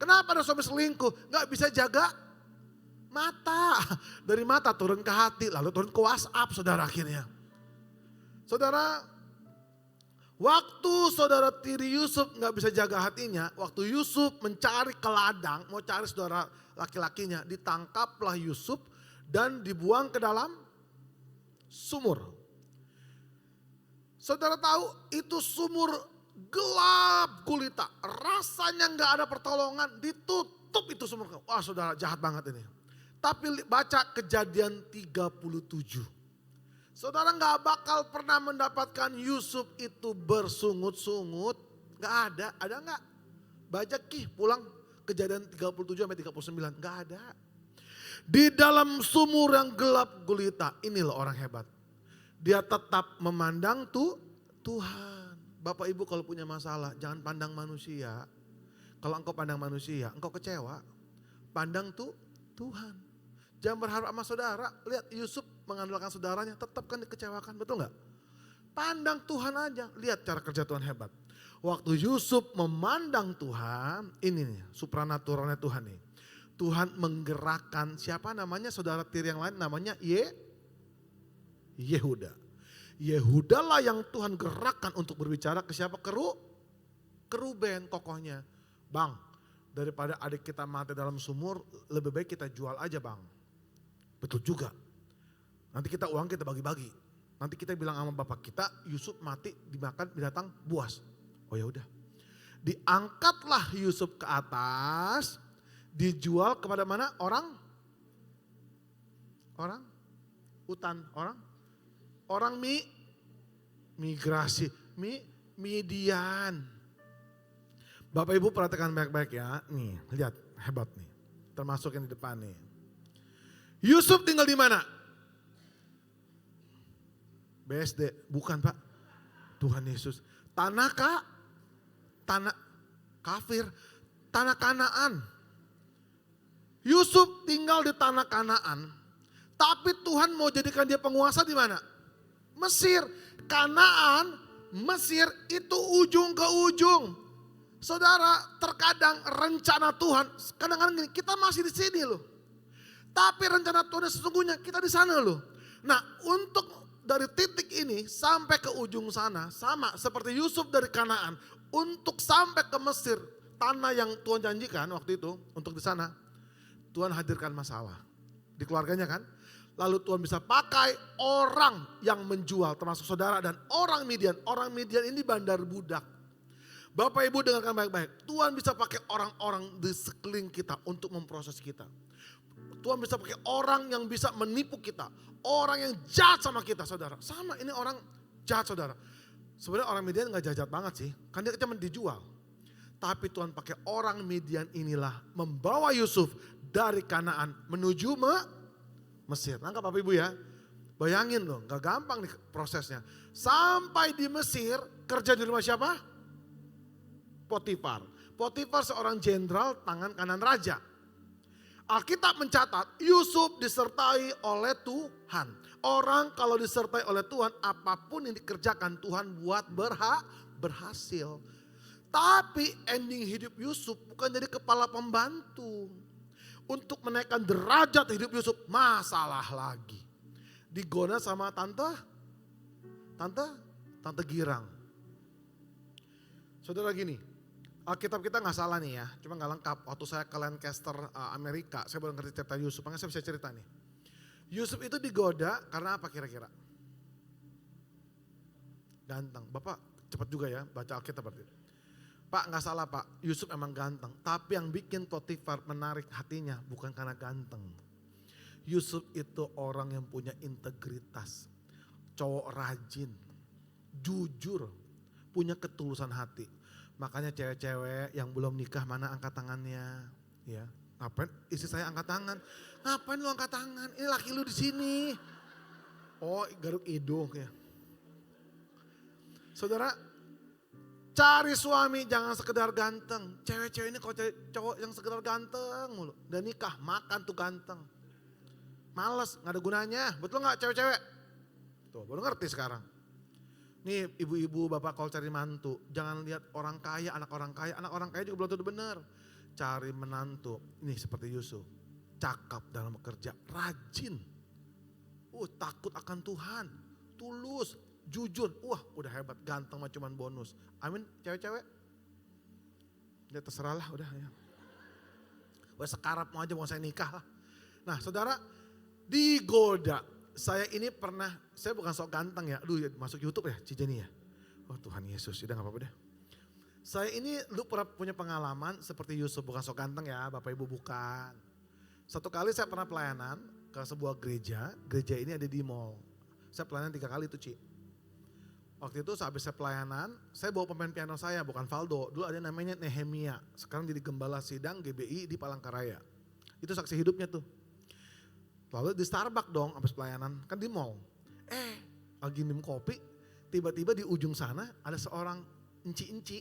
Kenapa ada suami selingkuh? Gak bisa jaga mata. Dari mata turun ke hati lalu turun ke WhatsApp saudara akhirnya. Saudara, waktu saudara tiri Yusuf gak bisa jaga hatinya, waktu Yusuf mencari ke ladang, mau cari saudara laki-lakinya, ditangkaplah Yusuf dan dibuang ke dalam sumur. Saudara tahu itu sumur gelap gulita, rasanya gak ada pertolongan, ditutup itu sumur. Wah saudara jahat banget ini. Tapi baca Kejadian 37. Saudara gak bakal pernah mendapatkan Yusuf itu bersungut-sungut. Gak ada gak? Baca pulang Kejadian 37 sampai 39, gak ada. Di dalam sumur yang gelap gulita, inilah orang hebat. Dia tetap memandang Tuhan. Bapak Ibu kalau punya masalah, jangan pandang manusia. Kalau engkau pandang manusia, engkau kecewa. Pandang Tuhan. Jangan berharap sama saudara. Lihat Yusuf mengandalkan saudaranya, tetap kan dikecewakan, betul gak? Pandang Tuhan aja, lihat cara kerja Tuhan hebat. Waktu Yusuf memandang Tuhan, ini nih supranaturalnya Tuhan nih. Tuhan menggerakkan siapa namanya saudara tiri yang lain namanya Yehuda. Yehuda lah yang Tuhan gerakkan untuk berbicara ke siapa? Ke Ruben kokohnya. Bang, daripada adik kita mati dalam sumur, lebih baik kita jual aja bang. Betul juga. Nanti uang kita bagi-bagi. Nanti kita bilang sama bapak kita, Yusuf mati dimakan binatang buas. Oh ya udah. Diangkatlah Yusuf ke atas, dijual kepada mana? Orang migrasi, Midian. Bapak Ibu perhatikan baik-baik ya. Nih, lihat hebat nih. Termasuk yang di depan nih. Yusuf tinggal di mana? BSD, bukan Pak. Tuhan Yesus. Tanah kafir, tanah Kanaan. Yusuf tinggal di tanah Kanaan, tapi Tuhan mau jadikan dia penguasa di mana? Mesir. Kanaan, Mesir itu ujung ke ujung. Saudara, terkadang rencana Tuhan, kadang-kadang gini, kita masih di sini loh. Tapi rencana Tuhan sesungguhnya kita di sana loh. Nah, untuk dari titik ini sampai ke ujung sana, sama seperti Yusuf dari Kanaan, untuk sampai ke Mesir, tanah yang Tuhan janjikan waktu itu, untuk di sana, Tuhan hadirkan masalah. Di keluarganya kan. Lalu Tuhan bisa pakai orang yang menjual, termasuk saudara dan orang Midian. Orang Midian ini bandar budak. Bapak Ibu dengarkan baik-baik. Tuhan bisa pakai orang-orang di sekeliling kita untuk memproses kita. Tuhan bisa pakai orang yang bisa menipu kita. Orang yang jahat sama kita, saudara. Sama, ini orang jahat, saudara. Sebenarnya orang Midian gak jahat banget sih. Kan dia cuma dijual. Tapi Tuhan pakai orang Midian inilah membawa Yusuf dari Kanaan menuju Mesir. Nangkap Bapak Ibu ya. Bayangin loh, gak gampang nih prosesnya. Sampai di Mesir, kerja di rumah siapa? Potifar. Potifar seorang jenderal tangan kanan raja. Alkitab mencatat Yusuf disertai oleh Tuhan. Orang kalau disertai oleh Tuhan, apapun yang dikerjakan Tuhan buat berhasil. Tapi ending hidup Yusuf bukan jadi kepala pembantu. Untuk menaikkan derajat hidup Yusuf, masalah lagi. Digoda sama tante Girang. Saudara gini, Alkitab kita gak salah nih ya, cuma gak lengkap. Waktu saya ke Lancaster Amerika, saya baru ngerti cerita Yusuf, makanya saya bisa cerita nih. Yusuf itu digoda karena apa kira-kira? Ganteng. Bapak cepat juga ya baca Alkitab berarti. Pak gak salah Pak, Yusuf emang ganteng. Tapi yang bikin Potifar menarik hatinya bukan karena ganteng. Yusuf itu orang yang punya integritas. Cowok rajin, jujur, punya ketulusan hati. Makanya cewek-cewek yang belum nikah mana angkat tangannya. Ya, ngapain istri saya angkat tangan? Ngapain lu angkat tangan? Ini laki lu di sini. Oh, garuk hidung ya. Saudara, cari suami jangan sekedar ganteng. Cewek-cewek ini kalau cari cowok yang sekedar ganteng mulu. Dan nikah, makan tuh ganteng. Males, gak ada gunanya. Betul gak cewek-cewek? Tuh, baru ngerti sekarang. Nih ibu-ibu, bapak kalau cari mantu, jangan lihat orang kaya, anak orang kaya juga belum tentu benar. Cari menantu, nih seperti Yusuf. Cakap dalam bekerja, rajin. Takut akan Tuhan, tulus. Jujur, wah udah hebat, ganteng mah cuman bonus. Amin, cewek-cewek. Ya terserah lah udah ya. Wah sekarap mau aja mau saya nikah lah. Nah saudara, digoda. Saya ini pernah, saya bukan sok ganteng ya. Aduh ya, masuk YouTube ya Cijeni ya. Oh Tuhan Yesus, udah gak apa-apa deh. Saya ini lu pernah punya pengalaman seperti Yusuf, bukan sok ganteng ya Bapak Ibu bukan. Satu kali saya pernah pelayanan ke sebuah gereja ini ada di mall. Saya pelayanan 3 kali tuh Ci. Waktu itu habis saya pelayanan, saya bawa pemain piano saya, bukan Valdo. Dulu ada namanya Nehemia, sekarang jadi gembala sidang GBI di Palangkaraya. Itu saksi hidupnya tuh. Lalu di Starbucks dong habis pelayanan, kan di mall. Lagi minum kopi, tiba-tiba di ujung sana ada seorang enci-enci.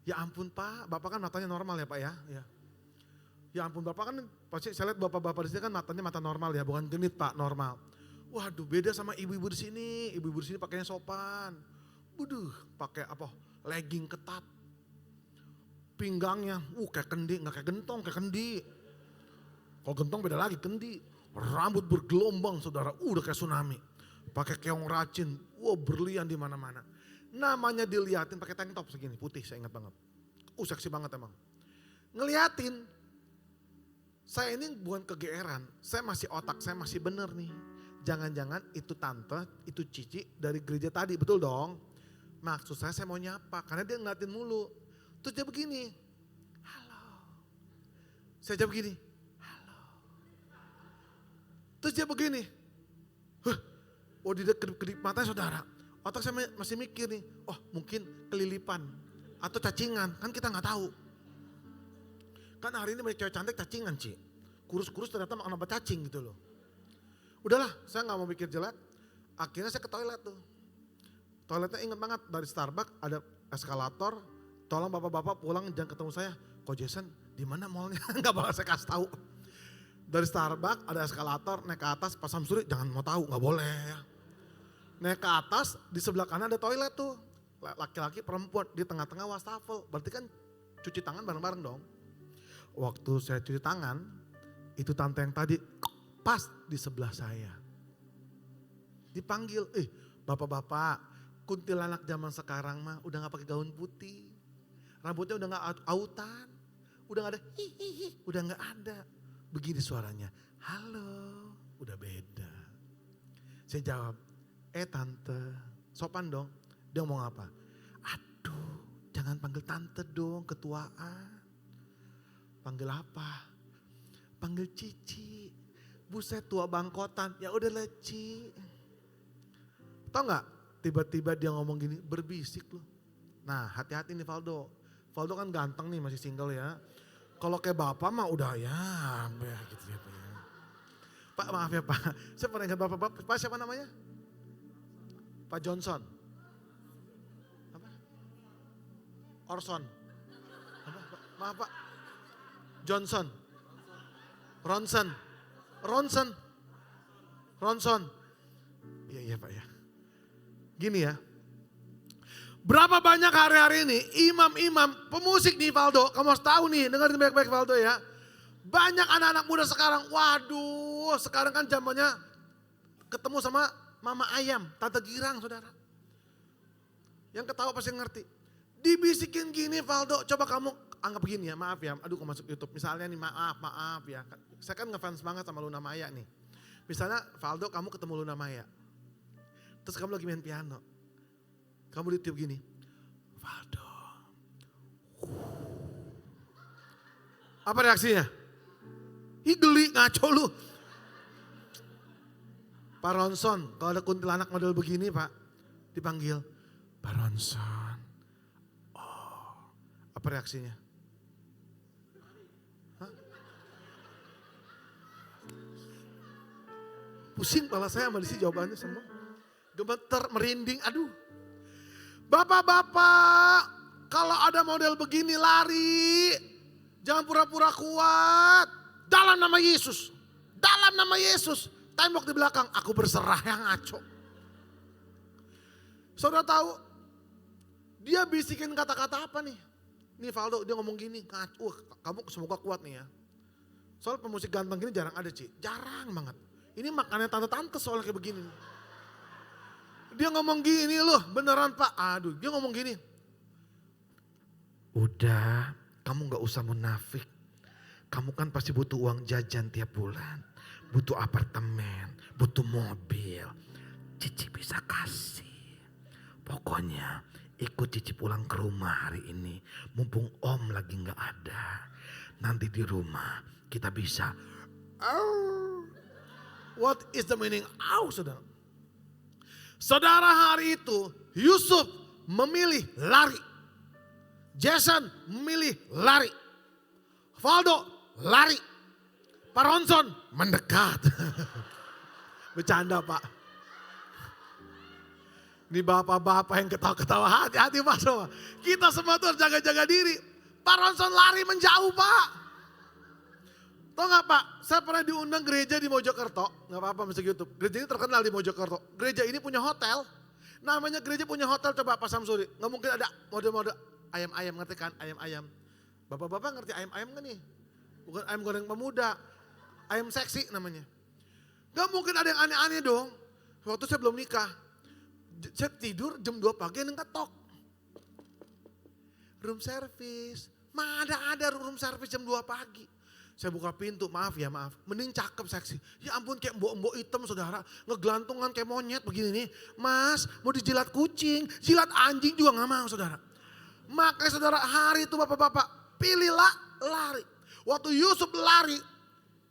Ya ampun Pak, Bapak kan matanya normal ya Pak ya. Ya ampun Bapak kan, pasti saya lihat Bapak-bapak di sini kan matanya mata normal ya, bukan genit Pak, normal. Waduh beda sama ibu-ibu di sini. Ibu-ibu di sini pakainya sopan. Waduh, pakai apa? Legging ketat. Pinggangnya, kayak kendi, nggak kayak gentong, kayak kendi. Kalau gentong beda lagi, kendi. Rambut bergelombang saudara, udah kayak tsunami. Pakai keong racin, berlian di mana-mana. Namanya diliatin pakai tank top segini, putih saya ingat banget. Seksi banget emang. Ngeliatin, saya ini bukan kegeeran, saya masih otak, saya masih bener nih. Jangan-jangan itu tante, itu cici dari gereja tadi, betul dong? Maksud saya mau nyapa, karena dia ngeliatin mulu. Terus dia begini, halo. Saya jawab begini, halo. Terus dia begini, di kedip matanya saudara. Otak saya masih mikir nih, mungkin kelilipan atau cacingan, kan kita gak tahu. Kan hari ini banyak cewek cantik cacingan Ci. Kurus-kurus ternyata makan obat cacing gitu loh. Udahlah, saya gak mau mikir jelek. Akhirnya saya ke toilet tuh. Toiletnya ingat banget dari Starbucks ada eskalator. Tolong bapak-bapak pulang jangan ketemu saya. Kok Jason Di mana mallnya? Enggak bakal saya kasih tahu. Dari Starbucks ada eskalator, naik ke atas, Pak Samsuri jangan mau tahu, nggak boleh ya. Naik ke atas, di sebelah kanan ada toilet tuh. Laki-laki perempuan, di tengah-tengah wastafel. Berarti kan cuci tangan bareng-bareng dong. Waktu saya cuci tangan, itu tante yang tadi pas di sebelah saya. Dipanggil, bapak-bapak, kuntilanak zaman sekarang mah udah gak pakai gaun putih. Rambutnya udah gak autan, udah gak ada hihihi, udah gak ada. Begini suaranya, halo, udah beda. Saya jawab, tante, sopan dong. Dia ngomong apa? Aduh, jangan panggil tante dong, ketuaan. Panggil apa? Panggil Cici. Buset tua bangkotan, ya udah lah Ci. Tahu nggak? Tiba-tiba dia ngomong gini, berbisik loh. Nah hati-hati nih Valdo. Valdo kan ganteng nih, masih single ya. Kalau kayak bapak mah udah ya gitu ya. Pak maaf ya Pak, saya pernah ingat bapak, Pak siapa namanya? Pak Johnson. Apa? Orson. Apa? Maaf Pak. Johnson. Ronson. Iya Pak ya. Gini ya. Berapa banyak hari-hari ini imam-imam pemusik nih Valdo, kamu harus tahu nih, dengerin baik-baik Valdo ya. Banyak anak-anak muda sekarang, waduh sekarang kan zamannya ketemu sama mama ayam, tante girang saudara. Yang ketawa pasti ngerti. Dibisikin gini Valdo, coba kamu anggap begini ya, maaf ya, aduh kok masuk YouTube. Misalnya nih maaf ya, saya kan ngefans banget sama Luna Maya nih. Misalnya Valdo kamu ketemu Luna Maya, terus kamu lagi main piano. Kamu ditiup gini, Valdo. Apa reaksinya? Ih geli, ngaco lu. Pak Ronson, kalau ada kuntilanak model begini Pak, dipanggil, Pak Ronson. Oh, apa reaksinya? Hah? Pusing kepala saya sama disi jawabannya semua. Gemeter, merinding, aduh. Bapak-bapak, kalau ada model begini lari. Jangan pura-pura kuat. Dalam nama Yesus. Dalam nama Yesus. Tembok di belakang, aku berserah yang ngaco. Saudara tahu, dia bisikin kata-kata apa nih? Nih Valdo, dia ngomong gini, kamu semoga kuat nih ya. Soal pemusik ganteng gini jarang ada Ci, jarang banget. Ini makannya tante-tante soalnya kayak begini. Dia ngomong gini loh, beneran Pak. Aduh, dia ngomong gini. Udah, kamu gak usah munafik. Kamu kan pasti butuh uang jajan tiap bulan. Butuh apartemen, butuh mobil. Cici bisa kasih. Pokoknya ikut Cici pulang ke rumah hari ini. Mumpung Om lagi gak ada. Nanti di rumah kita bisa. What is the meaning? Saudara. Saudara hari itu Yusuf memilih lari. Jason memilih lari. Valdo lari. Pak Ronson mendekat. Bercanda Pak. Ini bapak-bapak yang ketawa-ketawa, hati-hati Pak semua. Kita semua tuh harus jaga-jaga diri. Pak Ronson lari menjauh Pak. Tahu gak Pak, saya pernah diundang gereja di Mojokerto, gak apa-apa masuk YouTube. Gereja ini terkenal di Mojokerto. Gereja ini punya hotel, namanya gereja punya hotel, coba Pak Samsuri. Gak mungkin ada model-model ayam-ayam, ngerti kan ayam-ayam. Bapak-bapak ngerti ayam-ayam kan nih? Bukan ayam goreng pemuda, ayam seksi namanya. Gak mungkin ada yang aneh-aneh dong. Waktu saya belum nikah, saya tidur jam 2 pagi yang ketok. Room service, mana ada room service jam 2 pagi. Saya buka pintu, maaf. Mending cakep seksi. Ya ampun kayak mbok-mbok hitam saudara. Ngegelantungan kayak monyet begini nih. Mas mau dijilat kucing, jilat anjing juga gak mau saudara. Makanya saudara hari itu bapak-bapak pilihlah lari. Waktu Yusuf lari,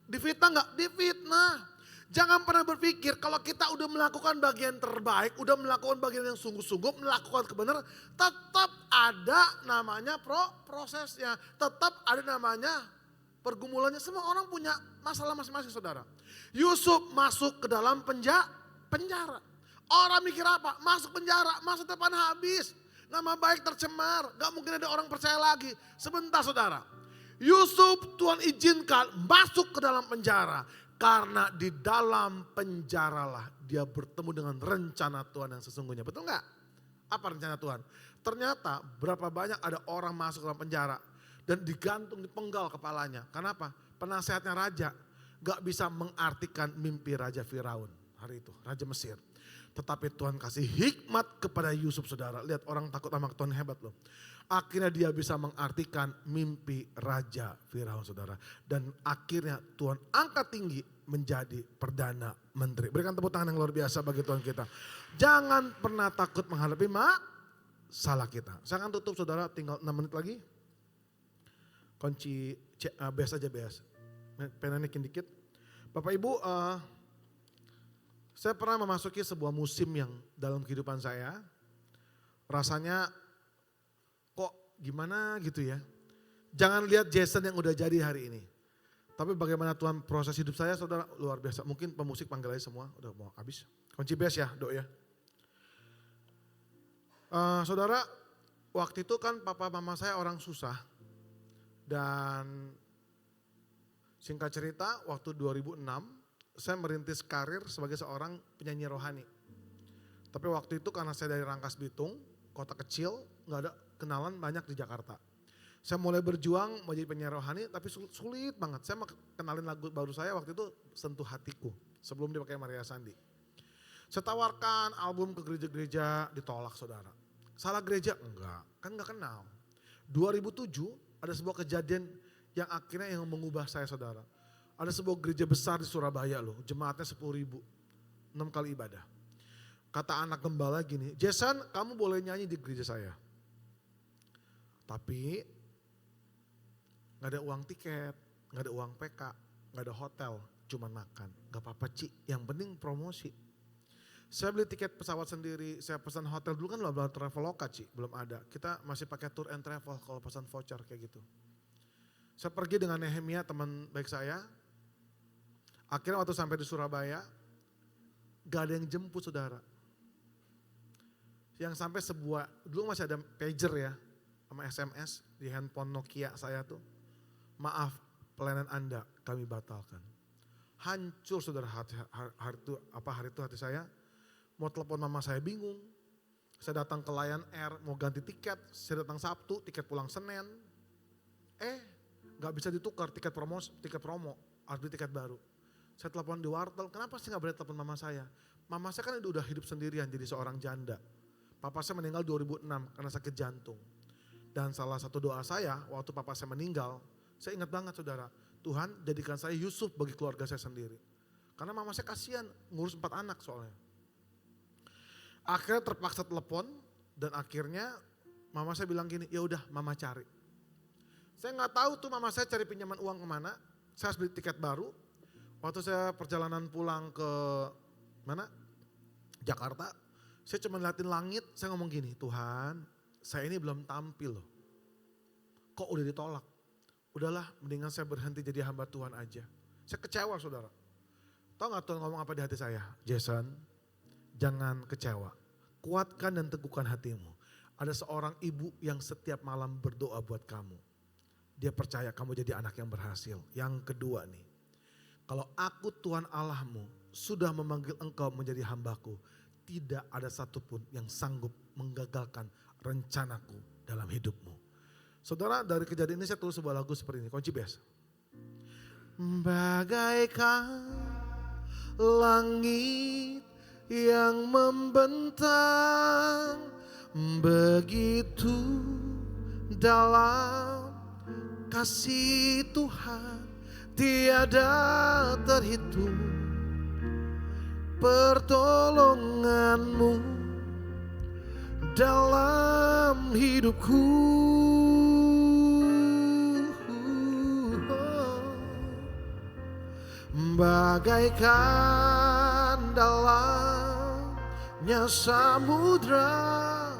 difitnah gak? Difitnah. Jangan pernah berpikir kalau kita udah melakukan bagian terbaik, udah melakukan bagian yang sungguh-sungguh, melakukan kebenaran. Tetap ada namanya prosesnya. Tetap ada namanya pergumulannya. Semua orang punya masalah masing-masing saudara. Yusuf masuk ke dalam penjara. Orang mikir apa? Masuk penjara, masa depan habis. Nama baik tercemar, gak mungkin ada orang percaya lagi. Sebentar saudara. Yusuf Tuhan izinkan masuk ke dalam penjara. Karena di dalam penjaralah dia bertemu dengan rencana Tuhan yang sesungguhnya. Betul nggak? Apa rencana Tuhan? Ternyata berapa banyak ada orang masuk ke dalam penjara dan digantung, dipenggal kepalanya. Kenapa? Penasehatnya raja gak bisa mengartikan mimpi Raja Firaun hari itu, Raja Mesir. Tetapi Tuhan kasih hikmat kepada Yusuf, saudara. Lihat, orang takut sama Tuhan hebat loh. Akhirnya dia bisa mengartikan mimpi Raja Firaun, saudara. Dan akhirnya Tuhan angkat tinggi menjadi Perdana Menteri. Berikan tepuk tangan yang luar biasa bagi Tuhan kita. Jangan pernah takut menghadapi masalah kita. Saya akan tutup, saudara, tinggal 6 menit lagi. Kunci beas aja, beas. Pena naikin dikit. Bapak Ibu, saya pernah memasuki sebuah musim yang dalam kehidupan saya rasanya kok gimana gitu ya. Jangan lihat Jason yang udah jadi hari ini. Tapi bagaimana Tuhan proses hidup saya, saudara, luar biasa. Mungkin pemusik panggil aja semua, udah mau habis. Kunci beas ya, Dok ya. Saudara, waktu itu kan papa mama saya orang susah. Dan singkat cerita, waktu 2006 saya merintis karir sebagai seorang penyanyi rohani. Tapi waktu itu karena saya dari Rangkas Bitung, kota kecil, gak ada kenalan banyak di Jakarta. Saya mulai berjuang mau jadi penyanyi rohani, tapi sulit banget. Saya mau kenalin lagu baru saya waktu itu, Sentuh Hatiku, sebelum dipakai Maria Sandi. Saya tawarkan album ke gereja-gereja, ditolak, saudara. Salah gereja? Enggak, kan gak kenal. 2007 ada sebuah kejadian yang akhirnya yang mengubah saya, saudara. Ada sebuah gereja besar di Surabaya loh, jemaatnya 10.000, 6 kali ibadah. Kata anak gembala gini, Jason kamu boleh nyanyi di gereja saya. Tapi gak ada uang tiket, gak ada uang PK, gak ada hotel, cuma makan. Gak apa-apa Ci, yang penting promosi. Saya beli tiket pesawat sendiri, saya pesan hotel, dulu kan belum Traveloka Ci, belum ada. Kita masih pakai tour and travel kalau pesan voucher kayak gitu. Saya pergi dengan Nehemia, teman baik saya. Akhirnya waktu sampai di Surabaya, gak ada yang jemput, saudara. Yang sampai sebuah, dulu masih ada pager ya, sama SMS di handphone Nokia saya tuh. Maaf, pelayanan Anda kami batalkan. Hancur, saudara, hari itu hati saya. Mau telepon mama saya bingung. Saya datang ke Lion Air, mau ganti tiket. Saya datang Sabtu, tiket pulang Senin. Gak bisa ditukar tiket promo, harus beli tiket baru. Saya telepon di wartel, kenapa sih gak boleh telepon mama saya? Mama saya kan udah hidup sendirian jadi seorang janda. Papa saya meninggal 2006 karena sakit jantung. Dan salah satu doa saya waktu papa saya meninggal, saya ingat banget, saudara, Tuhan jadikan saya Yusuf bagi keluarga saya sendiri. Karena mama saya kasihan ngurus 4 anak soalnya. Akhirnya terpaksa telepon dan akhirnya mama saya bilang gini, ya udah mama cari. Saya nggak tahu tuh mama saya cari pinjaman uang kemana. Saya harus beli tiket baru. Waktu saya perjalanan pulang ke mana? Jakarta. Saya cuma liatin langit, saya ngomong gini, Tuhan saya ini belum tampil loh. Kok udah ditolak? Udahlah mendingan saya berhenti jadi hamba Tuhan aja. Saya kecewa, saudara. Tahu gak Tuhan ngomong apa di hati saya? Jason, jangan kecewa. Kuatkan dan teguhkan hatimu. Ada seorang ibu yang setiap malam berdoa buat kamu. Dia percaya kamu jadi anak yang berhasil. Yang kedua nih, kalau aku Tuhan Allahmu sudah memanggil engkau menjadi hambaku, tidak ada satupun yang sanggup menggagalkan rencanaku dalam hidupmu. Saudara, dari kejadian ini saya tulis sebuah lagu seperti ini, kunci beas. Bagaikan langit yang membentang, begitu dalam kasih Tuhan tiada terhitung, pertolonganmu dalam hidupku. Bagaikan dalamnya samudra,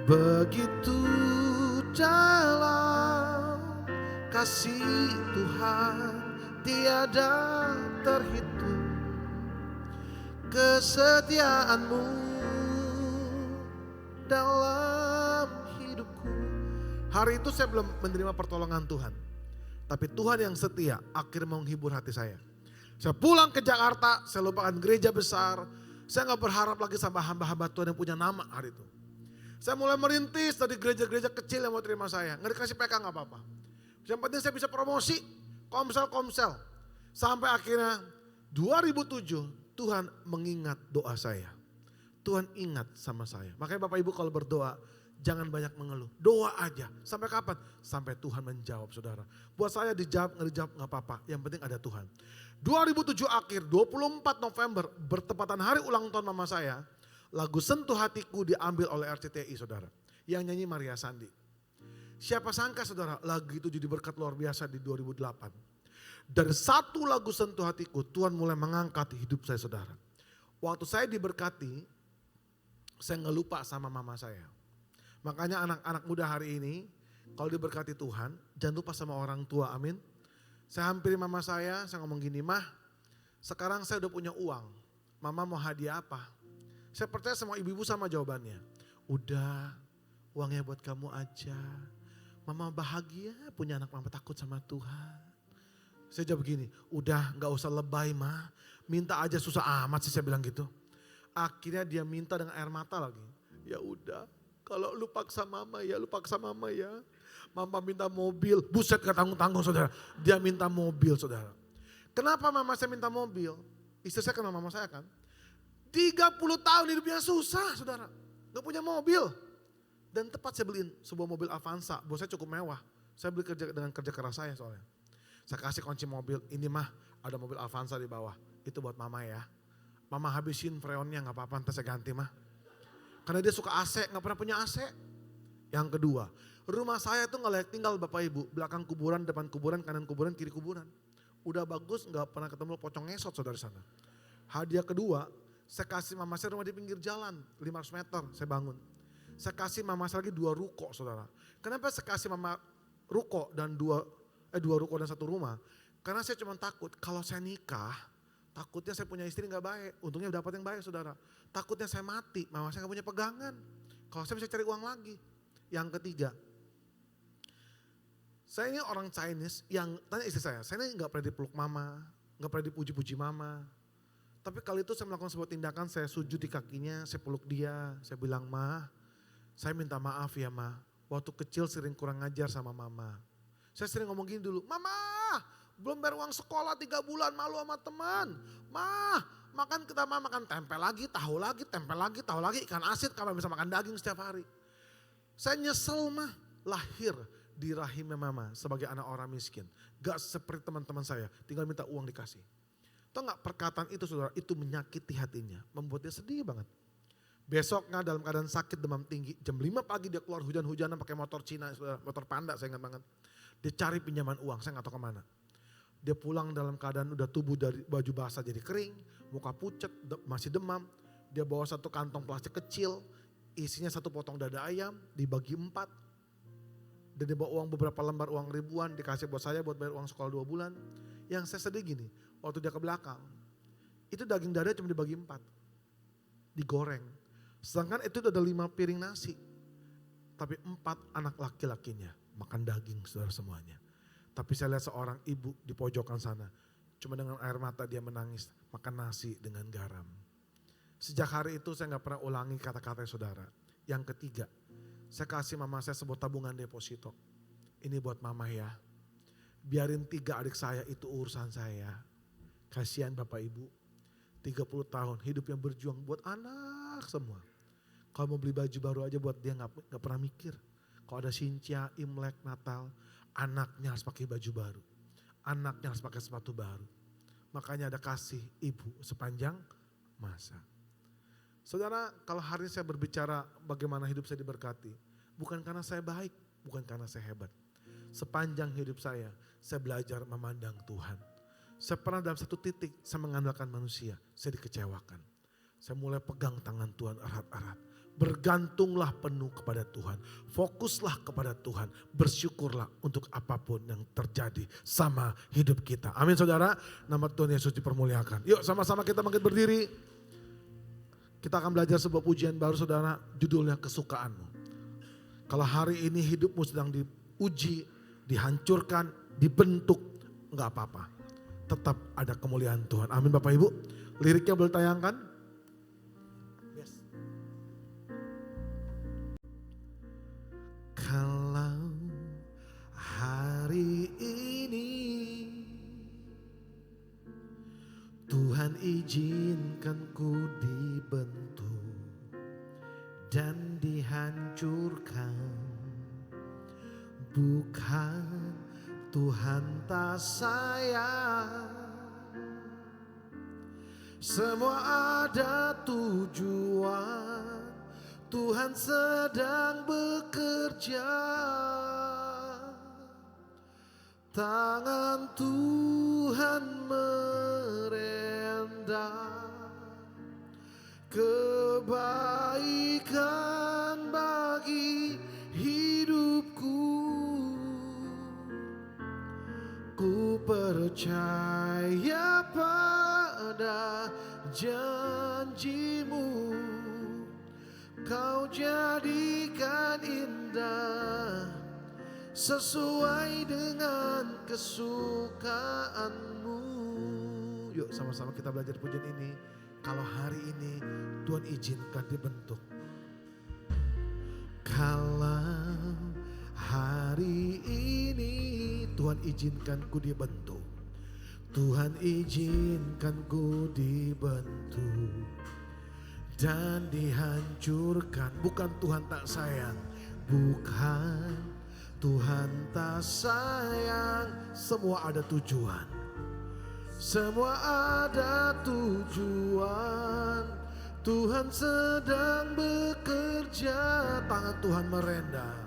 begitu dalam kasih Tuhan tiada terhitung, kesetiaanmu dalam hidupku. Hari itu saya belum menerima pertolongan Tuhan. Tapi Tuhan yang setia akhirnya menghibur hati saya. Saya pulang ke Jakarta, saya lupakan gereja besar. Saya gak berharap lagi sama hamba-hamba Tuhan yang punya nama hari itu. Saya mulai merintis dari gereja-gereja kecil yang mau terima saya. Gak dikasih PK gak apa-apa. Yang penting saya bisa promosi, komsel. Sampai akhirnya 2007 Tuhan mengingat doa saya. Tuhan ingat sama saya. Makanya Bapak Ibu kalau berdoa, jangan banyak mengeluh. Doa aja. Sampai kapan? Sampai Tuhan menjawab saudara. Buat saya dijawab, nggak dijawab nggak apa-apa. Yang penting ada Tuhan. 2007 akhir, 24 November, bertepatan hari ulang tahun mama saya. Lagu Sentuh Hatiku diambil oleh RCTI saudara. Yang nyanyi Maria Sandi. Siapa sangka saudara, lagu itu jadi berkat luar biasa di 2008. Dari satu lagu Sentuh Hatiku, Tuhan mulai mengangkat hidup saya saudara. Waktu saya diberkati, saya nggak lupa sama mama saya. Makanya anak-anak muda hari ini, kalau diberkati Tuhan, jangan lupa sama orang tua, amin. Saya hampiri mama saya ngomong gini, Mah, sekarang saya udah punya uang, mama mau hadiah apa? Saya percaya semua ibu-ibu sama jawabannya. Udah, uangnya buat kamu aja. Mama bahagia punya anak mama takut sama Tuhan. Saya jawab begini, udah gak usah lebay mah, minta aja susah amat sih saya bilang gitu. Akhirnya dia minta dengan air mata lagi. Ya udah, kalau lu paksa mama ya, lu paksa mama ya. Mama minta mobil, buset gak tanggung-tanggung saudara. Dia minta mobil saudara. Kenapa mama saya minta mobil? Istri saya kenal mama saya kan. 30 tahun hidupnya susah saudara. Gak punya mobil. Dan tepat saya beliin sebuah mobil Avanza. Bos saya cukup mewah. Saya beli dengan kerja keras saya soalnya. Saya kasih kunci mobil, ini mah ada mobil Avanza di bawah. Itu buat mama ya. Mama habisin freonnya gak apa-apa, nanti saya ganti mah. Karena dia suka AC, gak pernah punya AC. Yang kedua, rumah saya tuh gak layak tinggal Bapak Ibu. Belakang kuburan, depan kuburan, kanan kuburan, kiri kuburan. Udah bagus gak pernah ketemu pocong ngesot saudara sana. Hadiah kedua, saya kasih mama saya rumah di pinggir jalan, 500 meter saya bangun. Saya kasih mama saya lagi 2 ruko saudara. Kenapa saya kasih mama ruko dan 2 ruko dan 1 rumah? Karena saya cuma takut kalau saya nikah, takutnya saya punya istri gak baik. Untungnya dapat yang baik saudara. Takutnya saya mati, mama saya gak punya pegangan. Kalau saya bisa cari uang lagi. Yang ketiga, saya ini orang Chinese yang tanya istri saya ini gak pernah dipeluk mama, gak pernah dipuji-puji mama. Tapi kali itu saya melakukan sebuah tindakan, saya sujud di kakinya, saya peluk dia, saya bilang, Ma, saya minta maaf ya Ma, waktu kecil sering kurang ngajar sama mama. Saya sering ngomong gini dulu, Mama, belum bayar uang sekolah 3 bulan, malu sama teman. Ma, makan kita makan tempe lagi, tahu lagi, tempe lagi, tahu lagi, ikan asin, kamu bisa makan daging setiap hari. Saya nyesel mah, lahir di rahimnya mama sebagai anak orang miskin. Gak seperti teman-teman saya, tinggal minta uang dikasih. Tahu gak perkataan itu saudara, itu menyakiti hatinya, membuat dia sedih banget. Besoknya dalam keadaan sakit demam tinggi, jam 5 pagi dia keluar hujan-hujanan pakai motor Cina, saudara, motor Panda saya ingat banget. Dia cari pinjaman uang, saya gak tahu kemana. Dia pulang dalam keadaan udah tubuh dari baju basah jadi kering, muka pucat, masih demam. Dia bawa 1 kantong plastik kecil, isinya 1 potong dada ayam, dibagi 4. Dan dia bawa uang beberapa lembar uang ribuan, dikasih buat saya buat bayar uang sekolah 2 bulan. Yang saya sedih gini, waktu dia ke belakang, itu daging dada cuma dibagi 4. Digoreng. Sedangkan itu ada 5 piring nasi. Tapi 4 anak laki-lakinya makan daging saudara semuanya. Tapi saya lihat seorang ibu di pojokan sana. Cuma dengan air mata dia menangis makan nasi dengan garam. Sejak hari itu saya gak pernah ulangi kata-kata saudara. Yang ketiga, saya kasih mama saya sebuah tabungan deposito. Ini buat mama ya. Biarin 3 adik saya itu urusan saya. Kasihan Bapak Ibu. 30 tahun hidup yang berjuang buat anak semua. Kalau mau beli baju baru aja buat dia gak pernah mikir. Kalau ada Cynthia, Imlek, Natal, anaknya harus pakai baju baru. Anaknya harus pakai sepatu baru. Makanya ada kasih ibu sepanjang masa. Saudara, kalau hari ini saya berbicara bagaimana hidup saya diberkati. Bukan karena saya baik, bukan karena saya hebat. Sepanjang hidup saya belajar memandang Tuhan. Saya pernah dalam satu titik, saya mengandalkan manusia, saya dikecewakan. Saya mulai pegang tangan Tuhan erat-erat. Bergantunglah penuh kepada Tuhan. Fokuslah kepada Tuhan. Bersyukurlah untuk apapun yang terjadi sama hidup kita. Amin saudara. Nama Tuhan Yesus dipermuliakan. Yuk sama-sama kita bangkit berdiri. Kita akan belajar sebuah pujian baru saudara. Judulnya Kesukaanmu. Kalau hari ini hidupmu sedang diuji, dihancurkan, dibentuk, enggak apa-apa. Tetap ada kemuliaan Tuhan. Amin Bapak Ibu. Liriknya boleh tayangkan? Yes. Kalau hari ini Tuhan izinkan ku dibentuk dan dihancurkan, bukan Tuhan tak sayang. Semua ada tujuan, Tuhan sedang bekerja. Tangan Tuhan merendam kebaikan bagi hidupku. Ku percaya pada janjimu, kau jadikan indah sesuai dengan kesukaanmu. Yuk sama-sama kita belajar pujian ini. Kalau hari ini Tuhan izinkan dibentuk. Kalau hari ini Tuhan izinkan ku dibentuk. Tuhan izinkan ku dibentuk dan dihancurkan. Bukan Tuhan tak sayang, bukan Tuhan tak sayang. Semua ada tujuan, semua ada tujuan. Tuhan sedang bekerja. Tangan Tuhan merendam,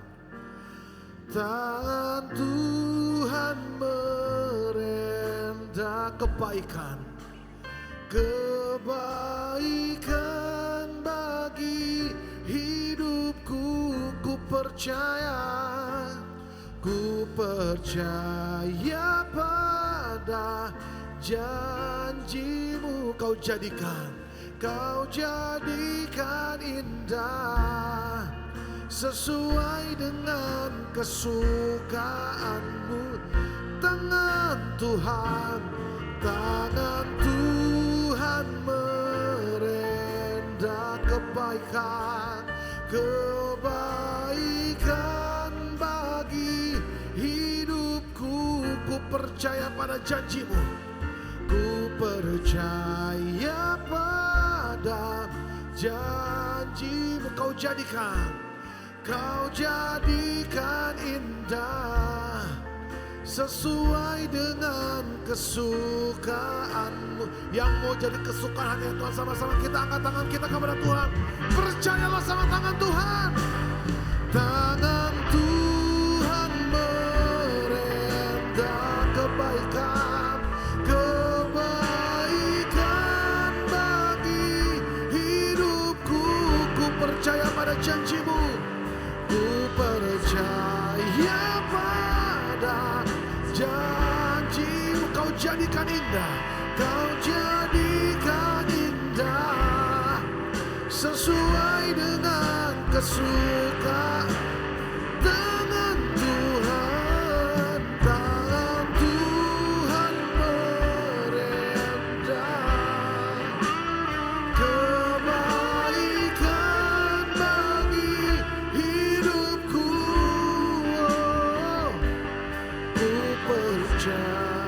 tangan Tuhan merendam kebaikan, kebaikan bagi hidupku. Ku percaya pada janjimu. Kau jadikan indah sesuai dengan kesukaanmu. Tangan Tuhan merendam kebaikan, kebaikan bagi hidupku. Ku percaya pada janjimu, ku percaya pada janjimu. Kau jadikan indah sesuai dengan kesukaanmu. Yang mau jadi kesukaan hanya Tuhan, sama-sama kita angkat tangan kita kepada Tuhan. Percayalah sama tangan Tuhan. Tangan Tuhan merendam kebaikan, kebaikan bagi hidupku. Ku percaya pada janjimu, ku percaya pada janjimu. Kau jadikan indah, kau jadikan indah sesuai dengan kesukaan. Tangan Tuhan merendam kebaikan bagi hidupku. Ku percaya pada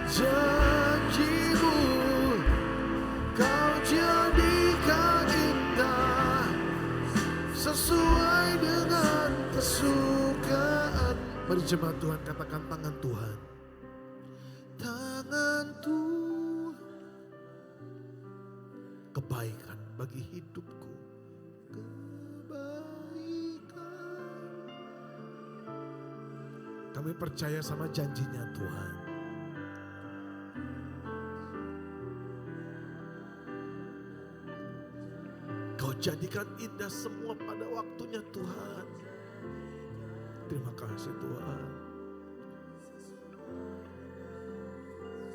janjimu, kau jadikan indah sesuai dengan kesukaan. Mari jemaat Tuhan katakan tangan Tuhan. Tangan Tuhan, kebaikan bagi hidupku, kebaikan. Kami percaya sama janjinya Tuhan. Kau jadikan indah semua pada waktunya Tuhan. Terima kasih Tuhan.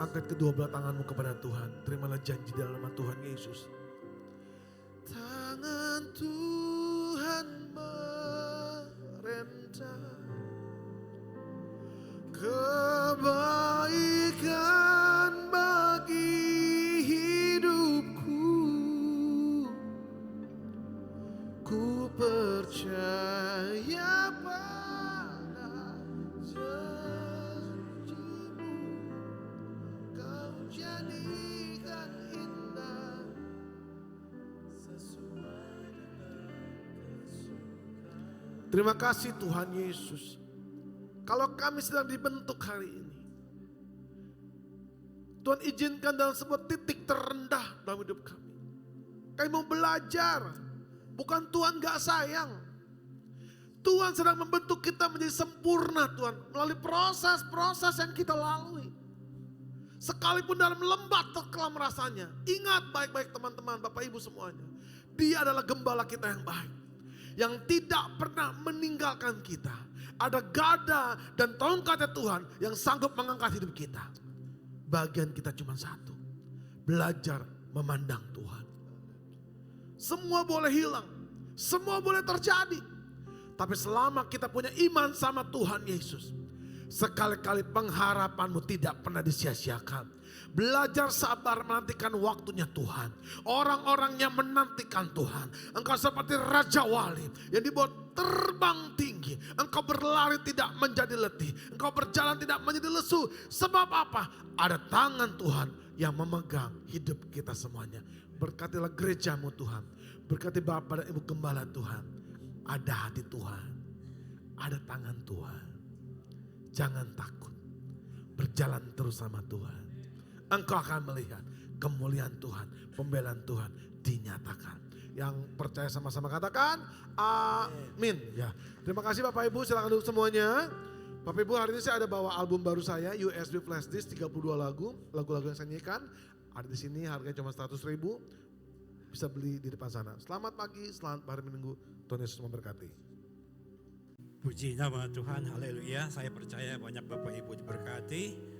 Angkat kedua belah tanganmu kepada Tuhan. Terimalah janji dalam nama Tuhan Yesus. Tangan Tuhan akan merentah, kebaikan bagi hidupku. Ku percaya pada janjimu, kau jadikan indah sesuai dengan kesukaan. Terima kasih Tuhan Yesus. Kalau kami sedang dibentuk hari ini, Tuhan izinkan dalam sebuah titik terendah dalam hidup kami. Kami mau belajar, bukan Tuhan gak sayang. Tuhan sedang membentuk kita menjadi sempurna Tuhan, melalui proses-proses yang kita lalui. Sekalipun dalam lembah terkelam rasanya, ingat baik-baik teman-teman, Bapak Ibu semuanya. Dia adalah gembala kita yang baik, yang tidak pernah meninggalkan kita. Ada gada dan tongkatnya Tuhan yang sanggup mengangkat hidup kita. Bagian kita cuma satu, belajar memandang Tuhan. Semua boleh hilang, semua boleh terjadi. Tapi selama kita punya iman sama Tuhan Yesus, sekali-kali pengharapanmu tidak pernah disia-siakan. Belajar sabar menantikan waktunya Tuhan. Orang-orang yang menantikan Tuhan. Engkau seperti Raja Wali yang dibawa terbang tinggi. Engkau berlari tidak menjadi letih. Engkau berjalan tidak menjadi lesu. Sebab apa? Ada tangan Tuhan yang memegang hidup kita semuanya. Berkatilah gerejamu Tuhan. Berkati Bapak dan Ibu Gembala Tuhan. Ada hati Tuhan. Ada tangan Tuhan. Jangan takut. Berjalan terus sama Tuhan. Engkau akan melihat kemuliaan Tuhan, pembelaan Tuhan dinyatakan. Yang percaya sama-sama katakan amin. Ya. Terima kasih Bapak Ibu, silakan duduk semuanya. Bapak Ibu, hari ini saya ada bawa album baru saya, USB Flash Disk 32 lagu-lagu yang saya nyanyikan. Ada di sini, harganya cuma 100.000. Bisa beli di depan sana. Selamat pagi, selamat hari Minggu. Tuhan Yesus memberkati. Puji nama Tuhan, haleluya. Saya percaya banyak Bapak Ibu diberkati.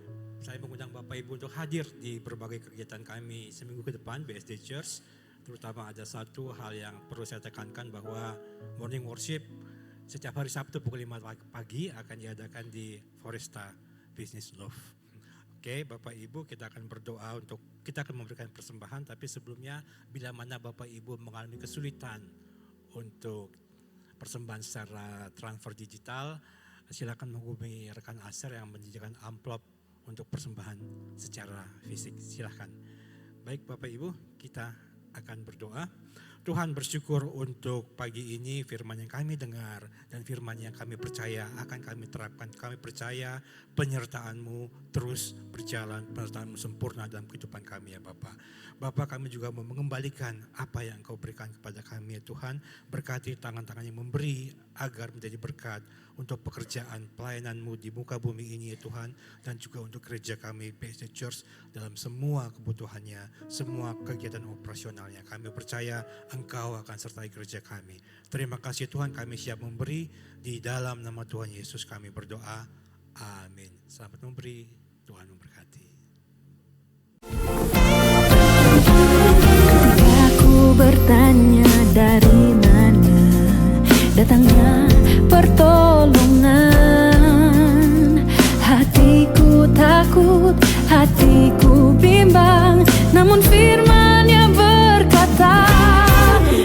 Saya mengundang Bapak Ibu untuk hadir di berbagai kegiatan kami seminggu ke depan BSD Church. Terutama ada satu hal yang perlu saya tekankan bahwa morning worship setiap hari Sabtu pukul 5 pagi akan diadakan di Foresta Business Love. Oke, Bapak Ibu, kita akan berdoa kita akan memberikan persembahan, tapi sebelumnya bila mana Bapak Ibu mengalami kesulitan untuk persembahan secara transfer digital, silakan menghubungi rekan Aser yang menyediakan amplop untuk persembahan secara fisik. Silakan. Baik Bapak Ibu, kita akan berdoa. Tuhan, bersyukur untuk pagi ini firman yang kami dengar dan firman yang kami percaya akan kami terapkan. Kami percaya penyertaan-Mu terus berjalan, penyertaan-Mu sempurna dalam kehidupan kami ya Bapak. Bapak, kami juga mau mengembalikan apa yang Engkau berikan kepada kami ya Tuhan. Berkati tangan-tangan yang memberi agar menjadi berkat untuk pekerjaan pelayanan-Mu di muka bumi ini ya Tuhan. Dan juga untuk gereja kami BSD Church dalam semua kebutuhannya, semua kegiatan operasionalnya. Kami percaya Engkau akan sertai gereja kami. Terima kasih Tuhan, kami siap memberi. Di dalam nama Tuhan Yesus kami berdoa. Amin. Selamat memberi, Tuhan memberkati. Aku bertanya dari mana datangnya pertolongan. Hatiku takut, hatiku bimbang, namun firman-Nya berkata,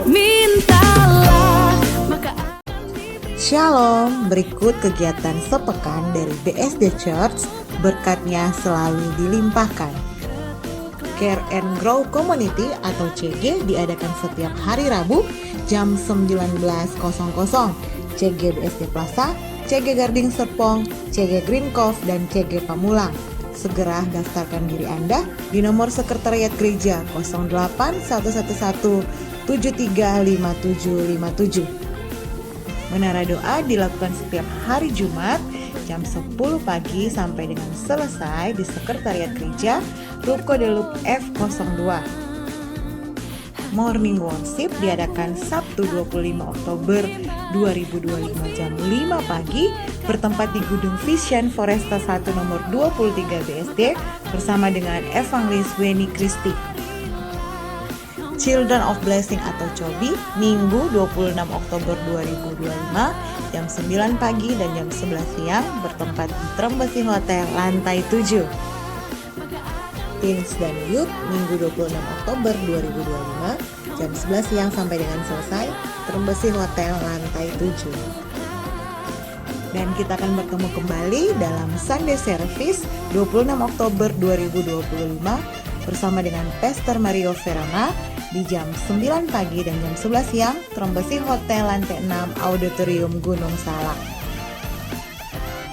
mintalah maka akan diberi. Shalom, berikut kegiatan sepekan dari BSD Church, berkatnya selalu dilimpahkan. Care and Grow Community atau CG diadakan setiap hari Rabu jam 19.00. CG BSD Plaza, CG Garding Serpong, CG Green Cove, dan CG Pamulang. Segera daftarkan diri Anda di nomor sekretariat gereja 0811 735757. Menara doa dilakukan setiap hari Jumat jam 10 pagi sampai dengan selesai di sekretariat gereja Ruko Delup F02. Morning Worship diadakan Sabtu 25 Oktober 2025 jam 5 pagi bertempat di Gedung Vision Foresta 1 nomor 23 BSD bersama dengan Evangelis Weni Kristi. Children of Blessing atau COBI, Minggu 26 Oktober 2025, jam 9 pagi dan jam 11 siang, bertempat di Trembesi Hotel lantai 7. Teens dan Youth, Minggu 26 Oktober 2025, jam 11 siang sampai dengan selesai, Trembesi Hotel lantai 7. Dan kita akan bertemu kembali dalam Sunday Service 26 Oktober 2025 bersama dengan Pastor Mario Verona di jam 9 pagi dan jam 11 siang, Trembesi Hotel lantai 6 Auditorium Gunung Salak.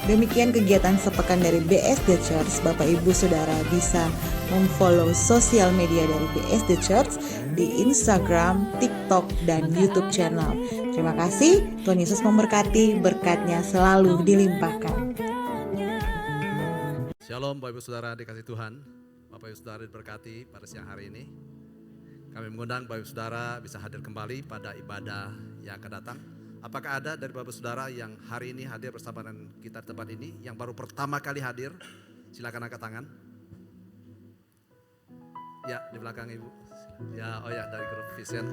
Demikian kegiatan sepekan dari BSD Church. Bapak Ibu Saudara bisa memfollow sosial media dari BSD Church di Instagram, TikTok, dan YouTube channel. Terima kasih, Tuhan Yesus memberkati, berkatnya selalu dilimpahkan. Shalom Bapak Ibu Saudara dikasih Tuhan, Bapak Ibu Saudara diberkati pada siang hari ini. Kami mengundang Bapak Ibu Saudara bisa hadir kembali pada ibadah yang akan datang. Apakah ada dari Bapak Ibu Saudara yang hari ini hadir bersama dengan kita di tempat ini, yang baru pertama kali hadir? Silakan angkat tangan. Ya, di belakang Ibu. Ya, oh ya, dari grup Vision.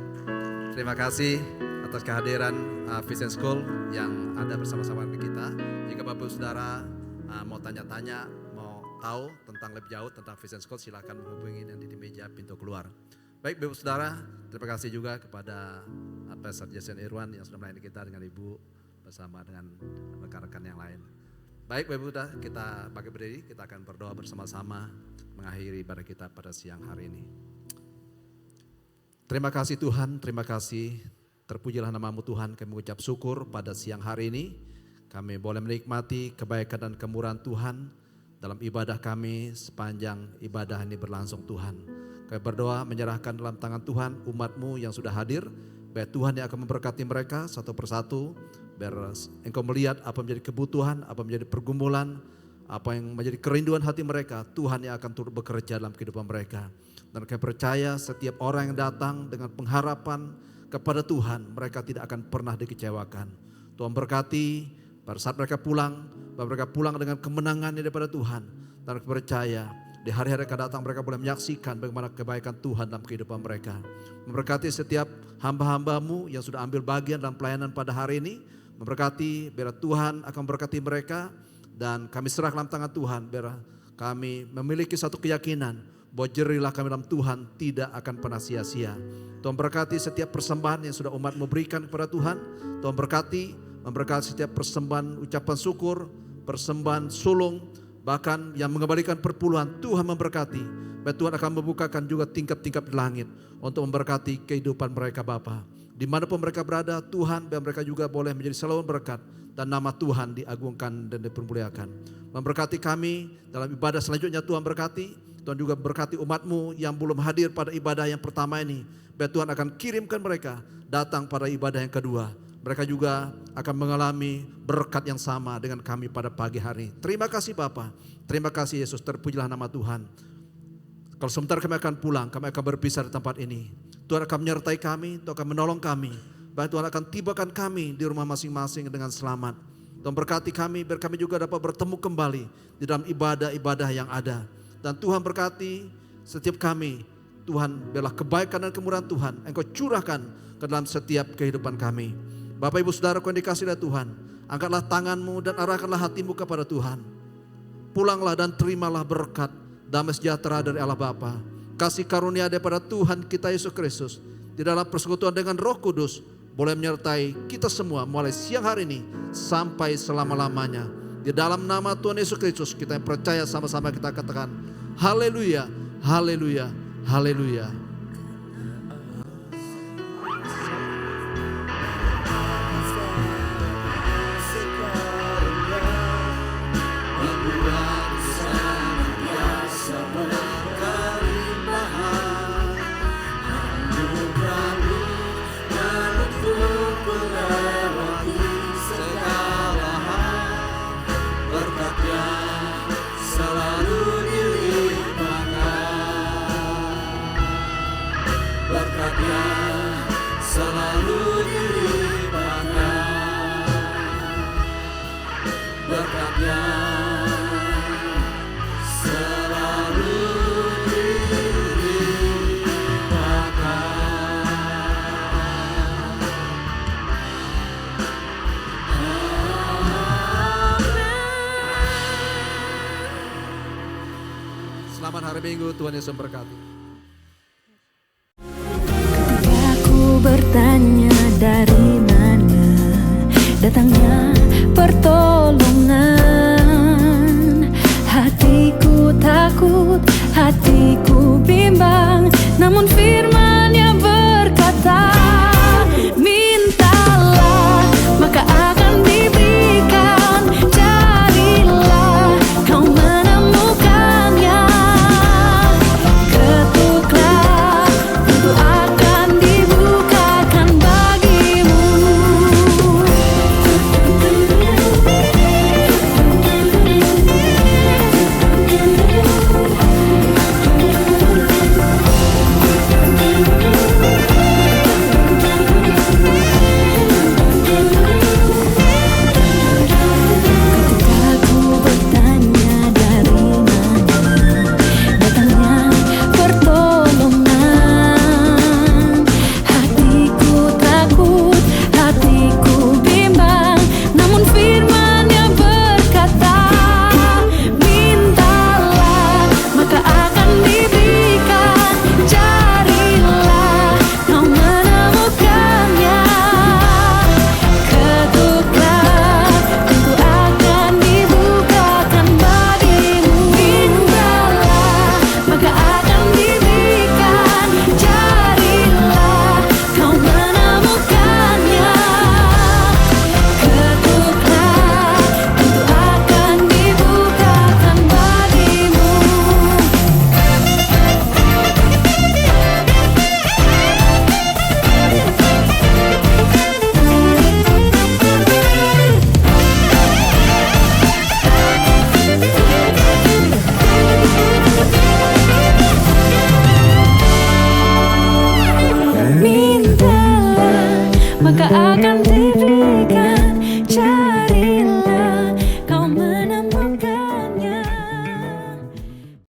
Terima kasih atas kehadiran Vision School yang ada bersama-sama dengan kita. Jika Bapak Ibu Saudara mau tanya-tanya, mau tahu tentang lebih jauh tentang Vision School, silakan menghubungi nanti di meja pintu keluar. Baik Bapak Saudara, terima kasih juga kepada Pastor Jason Irwan yang sudah melayani kita dengan Ibu bersama dengan rekan-rekan yang lain. Baik Bapak Saudara, kita pakai berdiri, kita akan berdoa bersama-sama mengakhiri ibadah kita pada siang hari ini. Terima kasih Tuhan, terima kasih. Terpujilah nama-Mu Tuhan, kami mengucap syukur pada siang hari ini. Kami boleh menikmati kebaikan dan kemurahan Tuhan dalam ibadah kami sepanjang ibadah ini berlangsung Tuhan. Kami berdoa menyerahkan dalam tangan Tuhan umat-Mu yang sudah hadir. Biar Tuhan yang akan memberkati mereka satu persatu. Biar Engkau melihat apa menjadi kebutuhan, apa menjadi pergumulan, apa yang menjadi kerinduan hati mereka. Tuhan yang akan turut bekerja dalam kehidupan mereka. Dan kami percaya setiap orang yang datang dengan pengharapan kepada Tuhan, mereka tidak akan pernah dikecewakan. Tuhan berkati pada saat mereka pulang dengan kemenangan daripada Tuhan. Dan kami percaya di hari-hari akan datang mereka boleh menyaksikan bagaimana kebaikan Tuhan dalam kehidupan mereka. Memberkati setiap hamba-hamba-Mu yang sudah ambil bagian dalam pelayanan pada hari ini. Memberkati biar Tuhan akan memberkati mereka. Dan kami serah dalam tangan Tuhan biar kami memiliki satu keyakinan bahwa jerilah kami dalam Tuhan tidak akan pernah sia-sia. Tuhan berkati setiap persembahan yang sudah umat-Mu berikan kepada Tuhan. Tuhan memberkati setiap persembahan ucapan syukur, persembahan sulung, bahkan yang mengembalikan perpuluhan. Tuhan memberkati. Biar Tuhan akan membukakan juga tingkap-tingkap di langit untuk memberkati kehidupan mereka Bapa. Dimanapun mereka berada, Tuhan biar mereka juga boleh menjadi selalu berkat dan nama Tuhan diagungkan dan dipermuliakan. Memberkati kami dalam ibadah selanjutnya. Tuhan berkati. Tuhan juga berkati umat-Mu yang belum hadir pada ibadah yang pertama ini. Biar Tuhan akan kirimkan mereka datang pada ibadah yang kedua. Mereka juga akan mengalami berkat yang sama dengan kami pada pagi hari. Terima kasih Bapa. Terima kasih Yesus. Terpujilah nama Tuhan. Kalau sebentar kami akan pulang, kami akan berpisah di tempat ini. Tuhan akan menyertai kami, Tuhan akan menolong kami. Bahkan Tuhan akan tibakan kami di rumah masing-masing dengan selamat. Tuhan berkati kami, biar kami juga dapat bertemu kembali di dalam ibadah-ibadah yang ada. Dan Tuhan berkati setiap kami. Tuhan, biarlah kebaikan dan kemurahan Tuhan Engkau curahkan ke dalam setiap kehidupan kami. Bapak Ibu Saudaraku yang dikasihi oleh Tuhan, angkatlah tanganmu dan arahkanlah hatimu kepada Tuhan. Pulanglah dan terimalah berkat, damai sejahtera dari Allah Bapa, kasih karunia daripada Tuhan kita Yesus Kristus, di dalam persekutuan dengan Roh Kudus, boleh menyertai kita semua mulai siang hari ini sampai selama-lamanya. Di dalam nama Tuhan Yesus Kristus kita yang percaya sama-sama kita katakan, haleluya, haleluya, haleluya. Selalu dilimpahkan. minggu, Tuhan Yesus memberkati. Ketika aku bertanya dari mana datangnya pertolongan, hatiku takut, hatiku bimbang, namun firman